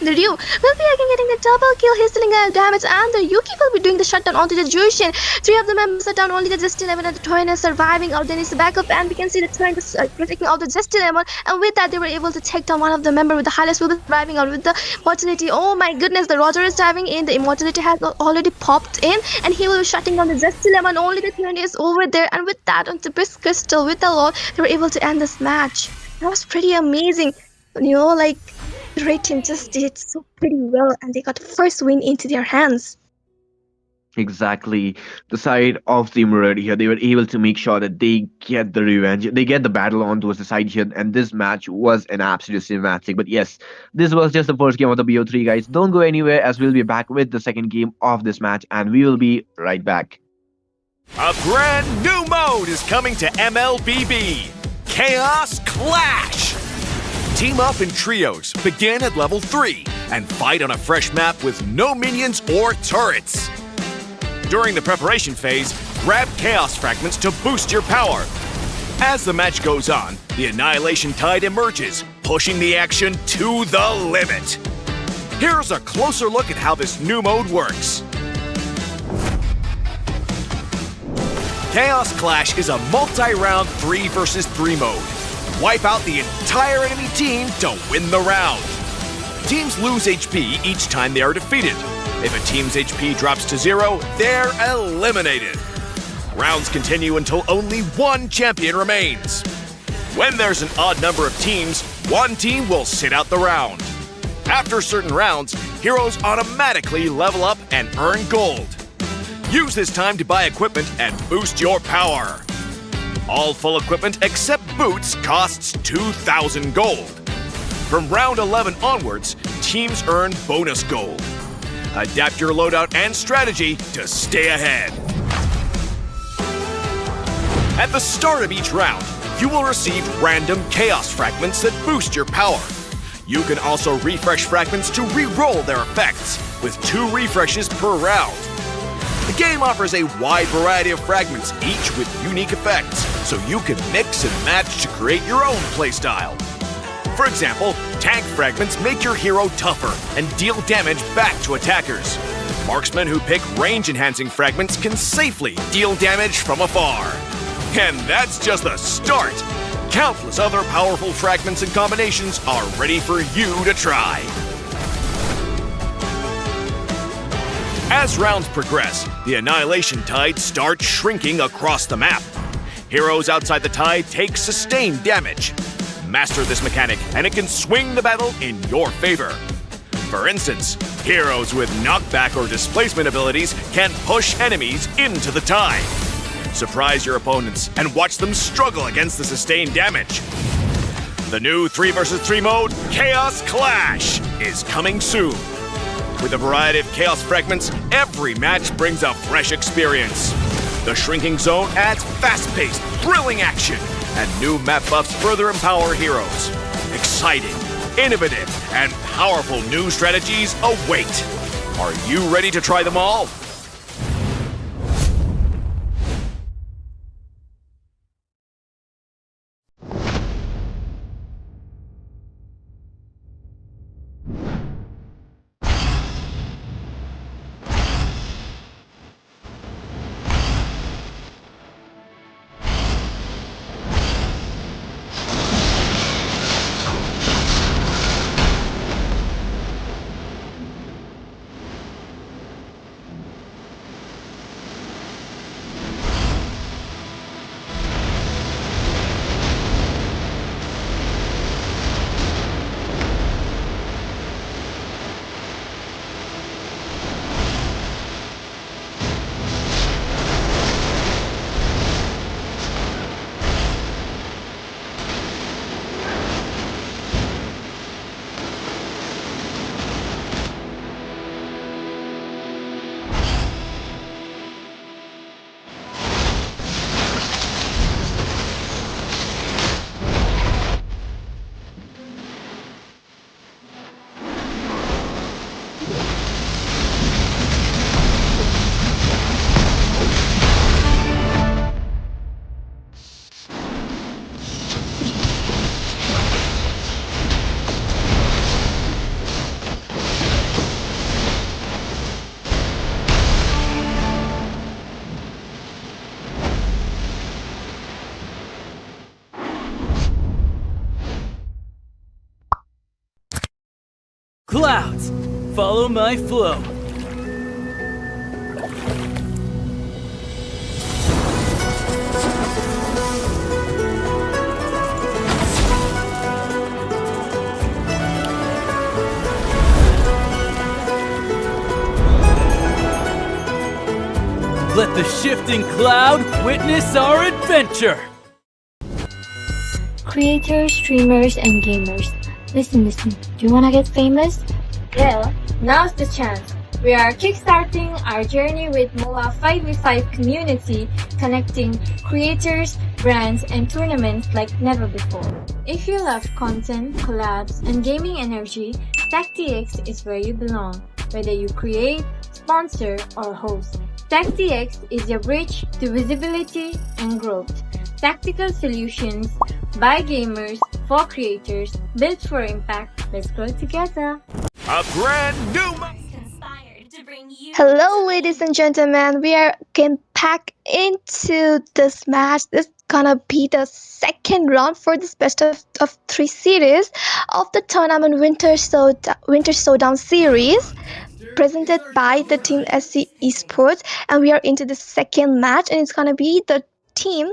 The Ryu will be again getting the double kill, he's dealing damage, and the Yuki will be doing the shutdown onto the Jushin. 3 of the members are down, only the Zestilaman and the Toyen is surviving out. Then is the backup, and we can see the Toyen is protecting out the Zestilaman, and with that they were able to take down one of the members with the highlights will be surviving out with the mortality. Oh my goodness, the Roger is diving in, the immortality has already popped in, and he will be shutting down the Zestilaman. Only the Toyen is over there, and with that on the Brisk Crystal with the Lord, they were able to end this match. That was pretty amazing. The red team just did so pretty well, and they got the first win into their hands. Exactly. The side of the Mirror here, they were able to make sure that they get the revenge, they get the battle on towards the side here, and this match was an absolute cinematic. But yes, this was just the first game of the BO3, guys. Don't go anywhere, as we'll be back with the second game of this match, and we will be right back. A brand new mode is coming to MLBB. Chaos Clash! Team up in trios, begin at level 3, and fight on a fresh map with no minions or turrets. During the preparation phase, grab Chaos Fragments to boost your power. As the match goes on, the Annihilation Tide emerges, pushing the action to the limit. Here's a closer look at how this new mode works. Chaos Clash is a multi-round 3 versus 3 mode. Wipe out the entire enemy team to win the round. Teams lose HP each time they are defeated. If a team's HP drops to 0, they're eliminated. Rounds continue until only one champion remains. When there's an odd number of teams, one team will sit out the round. After certain rounds, heroes automatically level up and earn gold. Use this time to buy equipment and boost your power. All full equipment except boots costs 2,000 gold. From round 11 onwards, teams earn bonus gold. Adapt your loadout and strategy to stay ahead. At the start of each round, you will receive random Chaos Fragments that boost your power. You can also refresh fragments to re-roll their effects, with 2 refreshes per round. The game offers a wide variety of fragments, each with unique effects, so you can mix and match to create your own playstyle. For example, tank fragments make your hero tougher and deal damage back to attackers. Marksmen who pick range-enhancing fragments can safely deal damage from afar. And that's just the start! Countless other powerful fragments and combinations are ready for you to try. As rounds progress, the Annihilation Tide starts shrinking across the map. Heroes outside the tide take sustained damage. Master this mechanic, and it can swing the battle in your favor. For instance, heroes with knockback or displacement abilities can push enemies into the tide. Surprise your opponents and watch them struggle against the sustained damage. The new 3 vs 3 mode, Chaos Clash, is coming soon. With a variety of Chaos Fragments, every match brings a fresh experience. The Shrinking Zone adds fast-paced, thrilling action, and new map buffs further empower heroes. Exciting, innovative, and powerful new strategies await. Are you ready to try them all? Clouds, follow my flow. the shifting cloud, witness our adventure! Creators, streamers, and gamers. Listen. Do you wanna get famous? Well, now's the chance. We are kickstarting our journey with MOA 5v5 community, connecting creators, brands, and tournaments like never before. If you love content, collabs, and gaming energy, TechTX is where you belong. Whether you create, sponsor, or host, TechTX is your bridge to visibility and growth. Tactical solutions by gamers for creators, built for impact. Let's grow together. A brand new Conspired to bring you. Hello, ladies and gentlemen. We are getting back into this match. This is gonna be the second round for this best of 3 series of the tournament Winter Showdown series, presented by the team SC Esports, and we are into the second match, and it's gonna be the team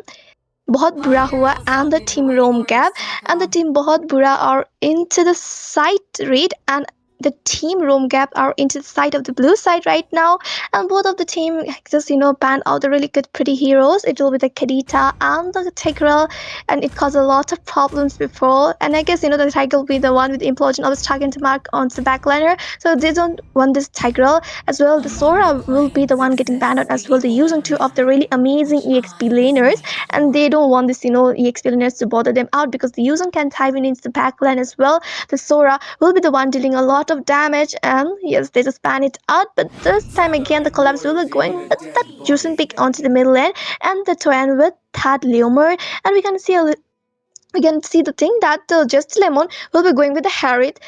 बहुत बुरा हुआ and the team Rome Gap, and the team बहुत बुरा are into the side read, and the team Rome Gap are into the side of the blue side right now, and both of the team just ban out the really good pretty heroes. It will be the Kadita and the Tigreal, and it caused a lot of problems before, and I guess the Tigreal will be the one with the implosion always targeting to mark on the backliner, so they don't want this Tigreal as well. The Sora will be the one getting banned out as well. They're using 2 of the really amazing EXP laners, and they don't want this EXP laners to bother them out because the Yuzong can dive into the backline as well. The Sora will be the one dealing a lot of damage, and yes, they just ban it out, but this time again the collabs will be going with that Juicing pick onto the middle lane, and the Toyan with that Leomord, and we can see the thing that Just Lemon will be going with the Harriet.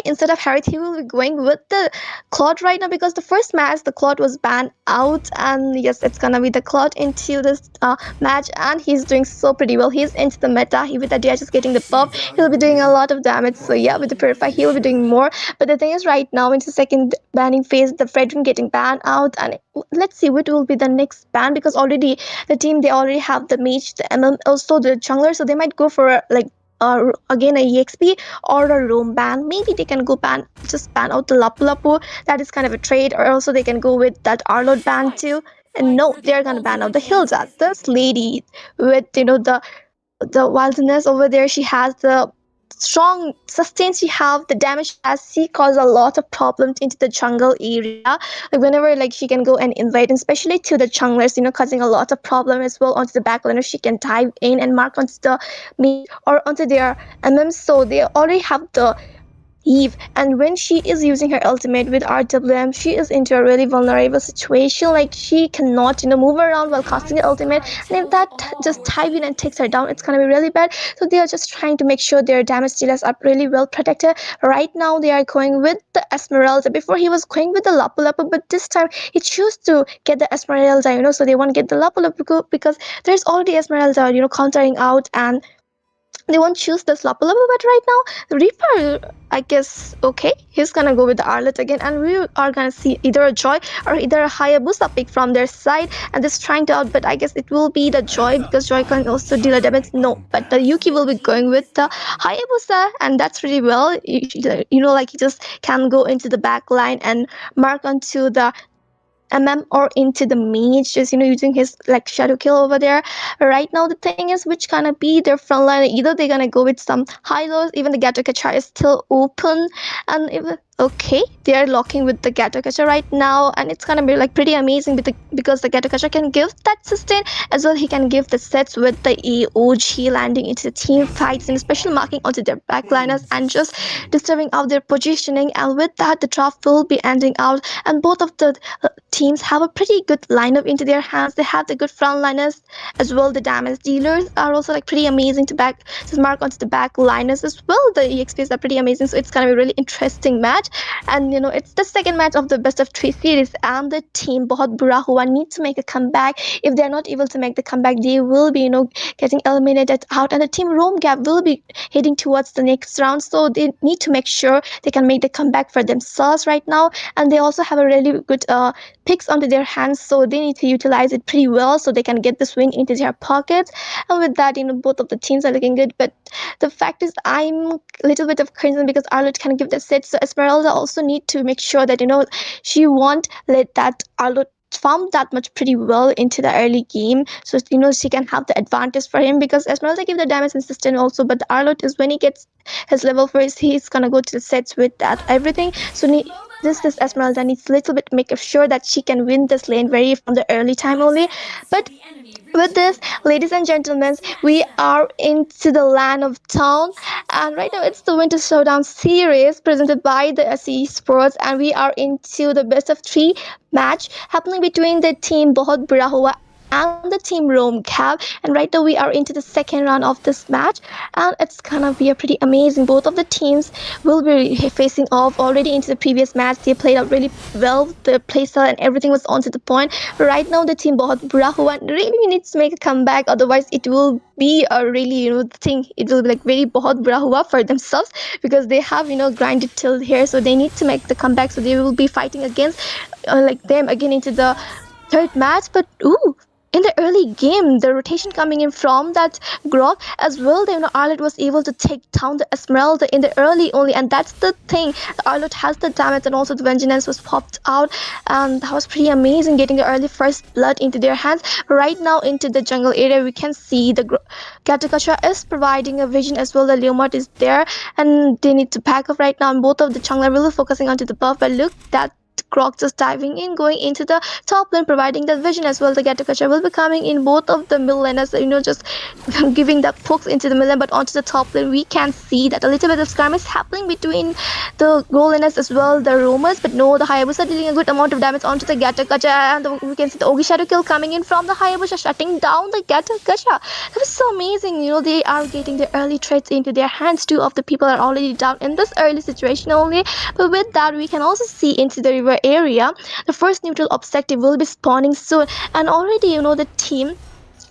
Instead of Harriet, he will be going with the Claude right now, because the first match the Claude was banned out, and yes, it's gonna be the Claude into this match, and he's doing so pretty well. He's into the meta. With the DH is getting the buff, he'll be doing a lot of damage. So yeah, with the Purify he will be doing more. But the thing is, right now into second banning phase, the Fredrin getting banned out, and let's see what will be the next ban, because already the team, they already have the mage, the MM, also the jungler, so they might go for again a EXP or a roam ban. Maybe they can go ban out the Lapu Lapu. That is kind of a trade, or also they can go with that Arlot ban too. And no, they're gonna ban out the Hilda. This lady with the wildness over there, she has the strong sustain, she have the damage as she cause a lot of problems into the jungle area, whenever she can go and invade, and especially to the junglers, causing a lot of problem as well onto the backliner. She can dive in and mark onto the mid or onto their MMs, so they already have the Eve, and when she is using her ultimate with RWM, she is into a really vulnerable situation. She cannot move around while casting the ultimate, and if that just dive in and takes her down, it's gonna be really bad. So they are just trying to make sure their damage dealers are really well protected. Right now they are going with the Esmeralda. Before he was going with the Lapu Lapu, but this time he chose to get the Esmeralda, so they won't get the Lapu Lapu because there's already Esmeralda countering out, and they won't choose this Lapu Lapu. But right now the Reaper, I guess, okay, he's gonna go with the Arlet again, and we are gonna see either a Joy or either a Hayabusa pick from their side, and this trying to out, but I guess it will be the Joy, because Joy can also deal a damage. No, but the Yuki will be going with the Hayabusa, and that's really well. He just can go into the back line and mark onto the MM or into the mage, just using his shadow kill over there. Right now the thing is, which gonna be their front line. Either they're gonna go with some high lows, even the Gato Kacha is still open, and even okay, they are locking with the Gato Kacha right now, and it's gonna be pretty amazing because the Gato Kacha can give that sustain as well. He can give the sets with the AOG landing into the team fights, and especially marking onto their backliners and just disturbing out their positioning, and with that the draft will be ending out, and both of the teams have a pretty good lineup into their hands. They have the good frontliners as well. The damage dealers are also pretty amazing to mark onto the back liners as well. The EXPs are pretty amazing, so it's gonna be a really interesting match. And it's the second match of the best of 3 series, and the team Bahut Bura Hua need to make a comeback. If they're not able to make the comeback, they will be getting eliminated out, and the team Rome Gap will be heading towards the next round, so they need to make sure they can make the comeback for themselves right now. And they also have a really good picks onto their hands, so they need to utilize it pretty well so they can get this win into their pockets. And with that, both of the teams are looking good, but the fact is I'm a little bit of concern because Arlot can give the set, so Esmeralda also need to make sure that she won't let that Arlot farmed that much pretty well into the early game, so she can have the advantage for him because Esmeralda give the damage and sustain also, but the Arlott is when he gets his level first, he's gonna go to the sets with that everything. So this Esmeralda needs a little bit make sure that she can win this lane very from the early time only. But with this, ladies and gentlemen, we are into the land of town, and right now it's the Winter Showdown series presented by the Esports, and we are into the best of three match happening between the team Bahut Bura Hua and the team Rome Cab. And right now we are into the second round of this match, and it's gonna be a pretty amazing. Both of the teams will be facing off already into the previous match. They played out really well. The playstyle and everything was on to the point. Right now the team Bahut Bura Hua really needs to make a comeback, otherwise it will be a really thing. It will be like very Bahut Bura Hua for themselves because they have grinded till here, so they need to make the comeback. So they will be fighting against like them again into the third match. But in the early game, the rotation coming in from that Grog as well, Arlott was able to take down the Esmeralda in the early only, and that's the thing. The Arlott has the damage, and also the Vengeance was popped out, and that was pretty amazing, getting the early first blood into their hands. Right now into the jungle area, we can see the Gattacacha is providing a vision as well. The Leomord is there, and they need to back up right now, and both of the jungler really focusing onto the buff. But look, that Grog just diving in, going into the top lane, providing that vision as well. The Gattacacha will be coming in, both of the middle laners, just giving the pokes into the middle lane. But onto the top lane, we can see that a little bit of skirmish is happening between the gold laners as well, the roamers. But no, the Hayabusa dealing a good amount of damage onto the Gattacacha, and we can see the Ogi Shadow kill coming in from the Hayabusa, shutting down the Gattacacha. That was so amazing. They are getting the early trades into their hands. Two of the people are already down in this early situation only. But with that, we can also see into the river area, the first neutral objective will be spawning soon, and already the team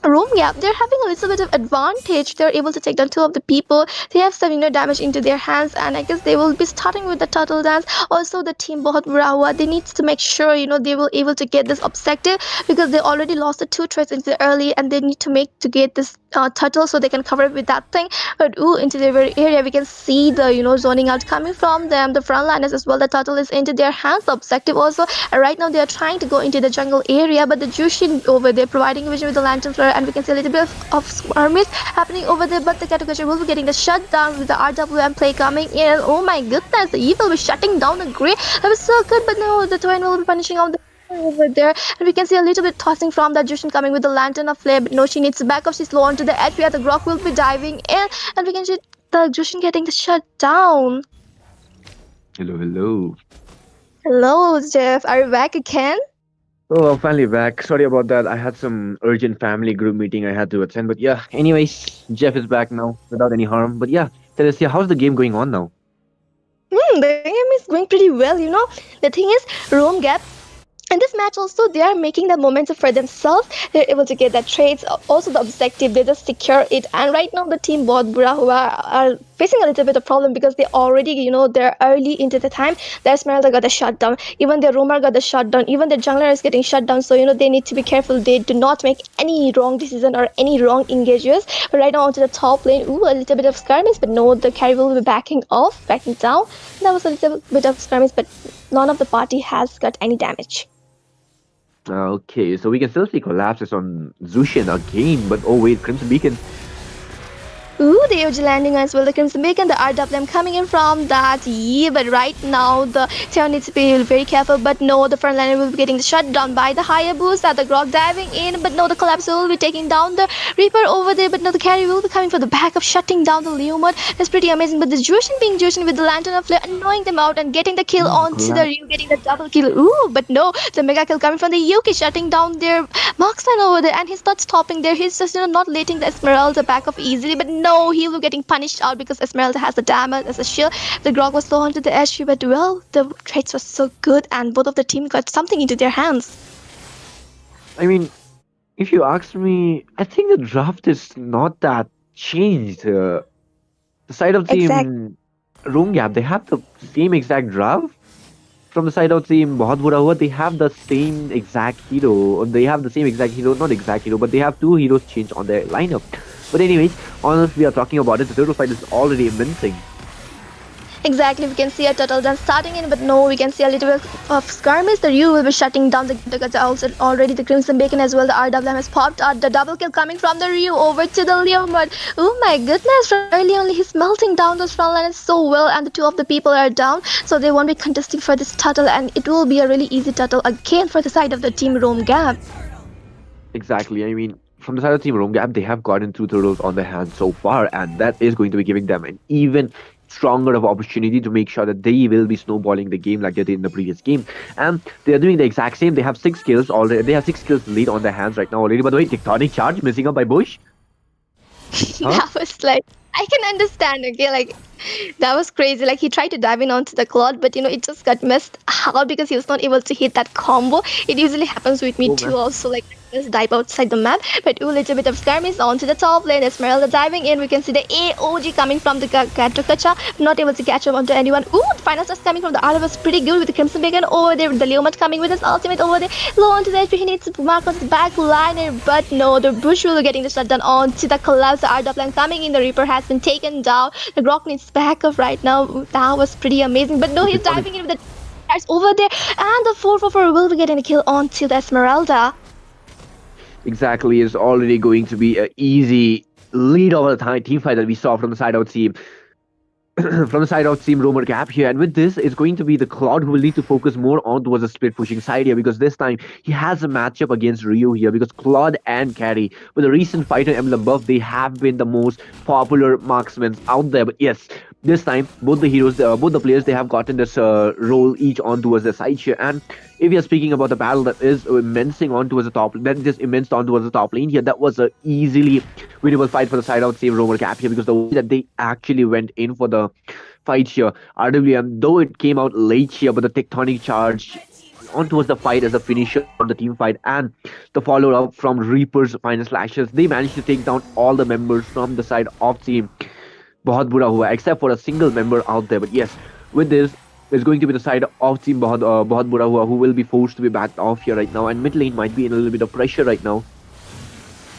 Rome Gap, they're having a little bit of advantage. They're able to take down two of the people. They have some damage into their hands, and I guess they will be starting with the turtle dance. Also the team Bahut Bura Hua, they need to make sure they will able to get this objective because they already lost the two trades into the early, and they need to get this turtle so they can cover it with that thing. But into the very area, we can see the zoning out coming from them, the frontliners as well. The turtle is into their hands, the objective also, and right now they are trying to go into the jungle area, but the Jushin over there providing vision with the lantern flare, and we can see a little bit of skirmish happening over there. But the Gattacacha will be getting the shutdown with the RWM play coming in. Oh my goodness, the Eve will be shutting down the Grey. That was so good, but no, the Twin will be punishing out the over there, and we can see a little bit tossing from that Jushin coming with the lantern of flare, but no, she needs to back up. She's low onto the edge. The Grok will be diving in, and we can see the Jushin getting the shut down. Hello. Hello, Jeff. Are you back again? Oh, I'm finally back. Sorry about that. I had some urgent family group meeting I had to attend. But yeah, anyways, Jeff is back now without any harm. But yeah, Teresia, how's the game going on now? The game is going pretty well. The thing is, Rome Gap, in this match also, they are making the momentum for themselves. They're able to get the trades, also the objective, they just secure it. And right now the team Bahut Bura Hua are facing a little bit of problem because they already, they're early into the time. The Esmeralda got the shutdown, even the Roamer got the shutdown, even the jungler is getting shut down. So, they need to be careful. They do not make any wrong decision or any wrong engages. But right now onto the top lane, a little bit of skirmish, but no, the carry will be backing down. That was a little bit of skirmish, but none of the party has got any damage. Okay, so we can still see collapses on Zushin again, but oh wait, Crimson Beacon. The UG landing as well, the Crimson Beacon, the RWM coming in from that, but right now the Theo needs to be very careful, but no, the frontliner will be getting shut down by the Hayabusa, the Grog diving in, but no, the Collapse will be taking down the Reaper over there, but no, the carry will be coming for the backup, shutting down the Leomord. That's pretty amazing, but the Jushin being Jushin with the Lantern of Flare, annoying them out and getting the kill onto the Ryu, getting the double kill. But no, the mega kill coming from the Yuki, shutting down their marksman over there, and he's not stopping there, he's just not letting the Esmeralda back up easily, but no, he will getting punished out because Esmeralda has the damage as a shield. The Grog was low onto the edge, but well, the trades was so good, and both of the team got something into their hands. I mean, if you ask me, I think the draft is not that changed. The side of team Rome Gap, they have the same exact draft. From the side of team Bahut Bura Hua, they have the same exact hero. They have the same exact hero, not exact hero, but they have two heroes changed on their lineup. But anyways, honestly, we are talking about it. The turtle fight is already immense. Exactly, we can see a turtle dance starting in, but no, we can see a little bit of skirmish. The Ryu will be shutting down the also already the Crimson Bacon as well. The RWM has popped out. The double kill coming from the Ryu over to the Leomord. Oh my goodness, really only he's melting down those front liners so well, and the two of the people are down, so they won't be contesting for this turtle, and it will be a really easy turtle again for the side of the team Rome Gap. Exactly. I mean, from the side of Team Rome Gap, they have gotten 2 turtles on their hands so far, and that is going to be giving them an even stronger of opportunity to make sure that they will be snowballing the game like they did in the previous game. And they are doing the exact same. They have 6 kills already. They have 6 kills lead on their hands right now already. By the way, Tectonic Charge missing up by Bush. That was like, I can understand, okay, like that was crazy. Like he tried to dive in onto the cloud, but it just got missed out because he was not able to hit that combo. It usually happens with me too, also, like just dive outside the map. But a little bit of skirmish onto the top lane. Esmeralda diving in. We can see the AOG coming from the Gatokacha, not able to catch up onto anyone. Ooh, the final stars coming from the R was pretty good with the Crimson Bacon over there. The Leomord coming with his ultimate over there. Low onto the HP. He needs to mark on his back liner, but no, the Bush will be getting the shutdown onto the collapse. The R line coming in. The Reaper has been taken down. The Grok needs backup right now. That was pretty amazing. But no, he's diving in with the stars over there, and the 444 will be getting a kill onto the Esmeralda. Exactly, is already going to be an easy lead over the team fight that we saw from the side out team. From the side of Team Romer Gap here, and with this, it's going to be the Cloud who will need to focus more on towards the split pushing side here, because this time he has a matchup against Ryu here, because Claude and Carry, with the recent fighter emblem buff, they have been the most popular marksmen out there. But yes, this time both the players, they have gotten this role each on towards the side here. And if you're speaking about the battle that is immensing on towards the top, that just immense on towards the top lane here, that was a easily winnable fight for the side out Team Romer Gap here, because the way that they actually went in for the fight here, RWM, though it came out late here, but the Tectonic Charge on towards the fight as a finisher on the team fight, and the follow-up from Reaper's final slashes, they managed to take down all the members from the side of Team Bahut Bura Hua, except for a single member out there. But yes, with this, it's going to be the side of Team Bahut Bura Hua who will be forced to be backed off here right now, and mid lane might be in a little bit of pressure right now.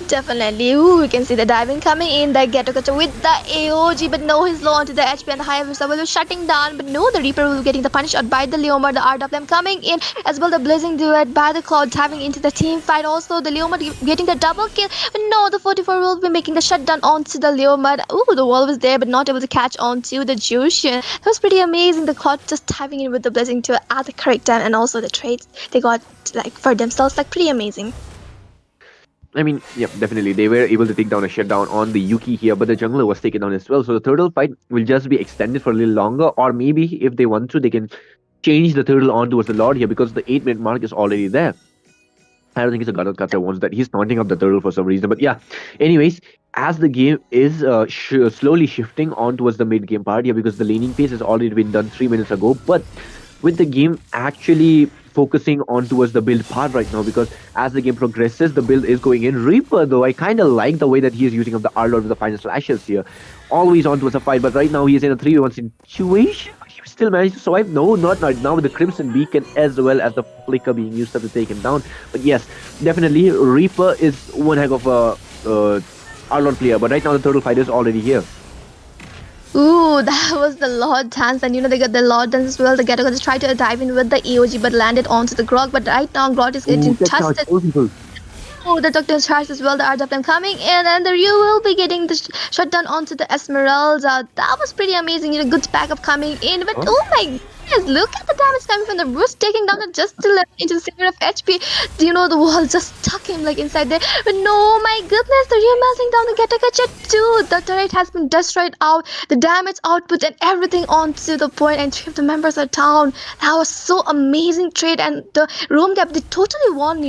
Definitely. Ooh, we can see the diving coming in. The Gatokacha with the AOG, but no, he's low onto the HP, and the high Vista will be shutting down. But no, the Reaper will be getting the punish out by the Leomord. The RWM coming in, as well the Blazing Duet by the Cloud diving into the team fight. Also, the Leomord getting the double kill. But no, the 44 will be making the shutdown onto the Leomord. Ooh, the wall was there, but not able to catch onto the Jushin. That was pretty amazing. The Cloud just diving in with the Blazing Duet at the correct time, and also the trades they got like for themselves, like pretty amazing. I mean, yeah, definitely. They were able to take down a shutdown on the Yuki here, but the jungler was taken down as well. So the turtle fight will just be extended for a little longer, or maybe if they want to, they can change the turtle on towards the Lord here, because the 8-minute mark is already there. I don't think it's a God of Cutter wants that. He's taunting up the turtle for some reason. But yeah, anyways, as the game is slowly shifting on towards the mid-game part here, because the laning phase has already been done 3 minutes ago, but with the game actually focusing on towards the build part right now, because as the game progresses, the build is going in. Reaper, though, I kind of like the way that he is using up the R-Lord with the final slashes here. Always on towards a fight, but right now he is in a 3v1 situation. He still managed to survive. No, not right now, with the Crimson Beacon as well as the Flicker being used up to take him down. But yes, definitely Reaper is one heck of a R-Lord player, but right now the turtle fight is already here. Ooh, that was the Lord dance, and they got the Lord dance as well. The Ghetto just tried to dive in with the EOG, but landed onto the Grog. But right now, Grog is getting tested. Oh, the Doctor Charge as well. The RWM coming in, and the Ryu will be getting the shutdown onto the Esmeralda. That was pretty amazing. Good backup coming in, but oh my goodness, look at the damage coming from the Bruce, taking down the just into the center of HP. The wall just stuck him like inside there. But no, my goodness, the Ryu melting down the Getakacha too. The turret has been destroyed out, the damage output and everything onto the point, and 3 of the members are down. That was so amazing trade, and the Rome Gap, they totally won.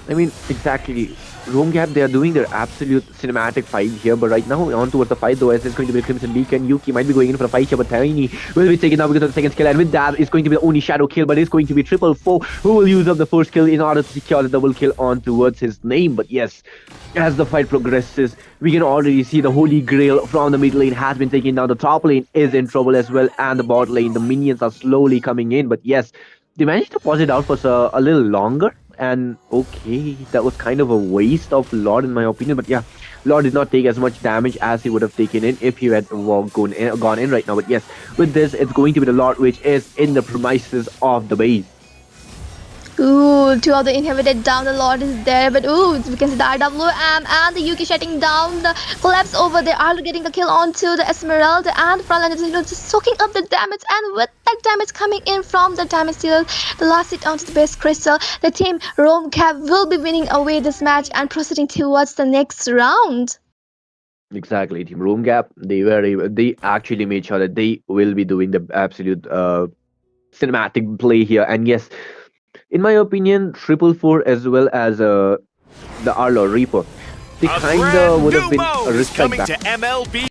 I mean, exactly. Rome Gap, they are doing their absolute cinematic fight here, but right now, on towards the fight, though, as it's going to be Crimson Beacon. Yuki might be going in for a fight here, but Tiny will be taken down because of the second skill, and with that, it's going to be the only shadow kill, but it's going to be Triple Four who will use up the first kill in order to secure the double kill on towards his name. But yes, as the fight progresses, we can already see the Holy Grail from the mid lane has been taken down. The top lane is in trouble as well, and the bot lane, the minions are slowly coming in, but yes, they managed to pause it out for a little longer. And okay, that was kind of a waste of Lord in my opinion, but yeah, Lord did not take as much damage as he would have taken in if he had gone in right now. But yes, with this, it's going to be the Lord which is in the premises of the base. Ooh, two of the inhibited down, the Lord is there, but ooh, we can see the RWM and the Yuki shutting down the collapse over there, are getting the kill onto the Esmeralda, and Frontline is just soaking up the damage, and with that damage coming in from the damage dealer, the last hit onto the base crystal, the team Rome Cap will be winning away this match and proceeding towards the next round. Exactly, Team Room Gap. They actually made sure that they will be doing the absolute cinematic play here, and yes. In my opinion, 444 as well as the Arlo Reaper, they kinda would have been a respect coming back. to MLB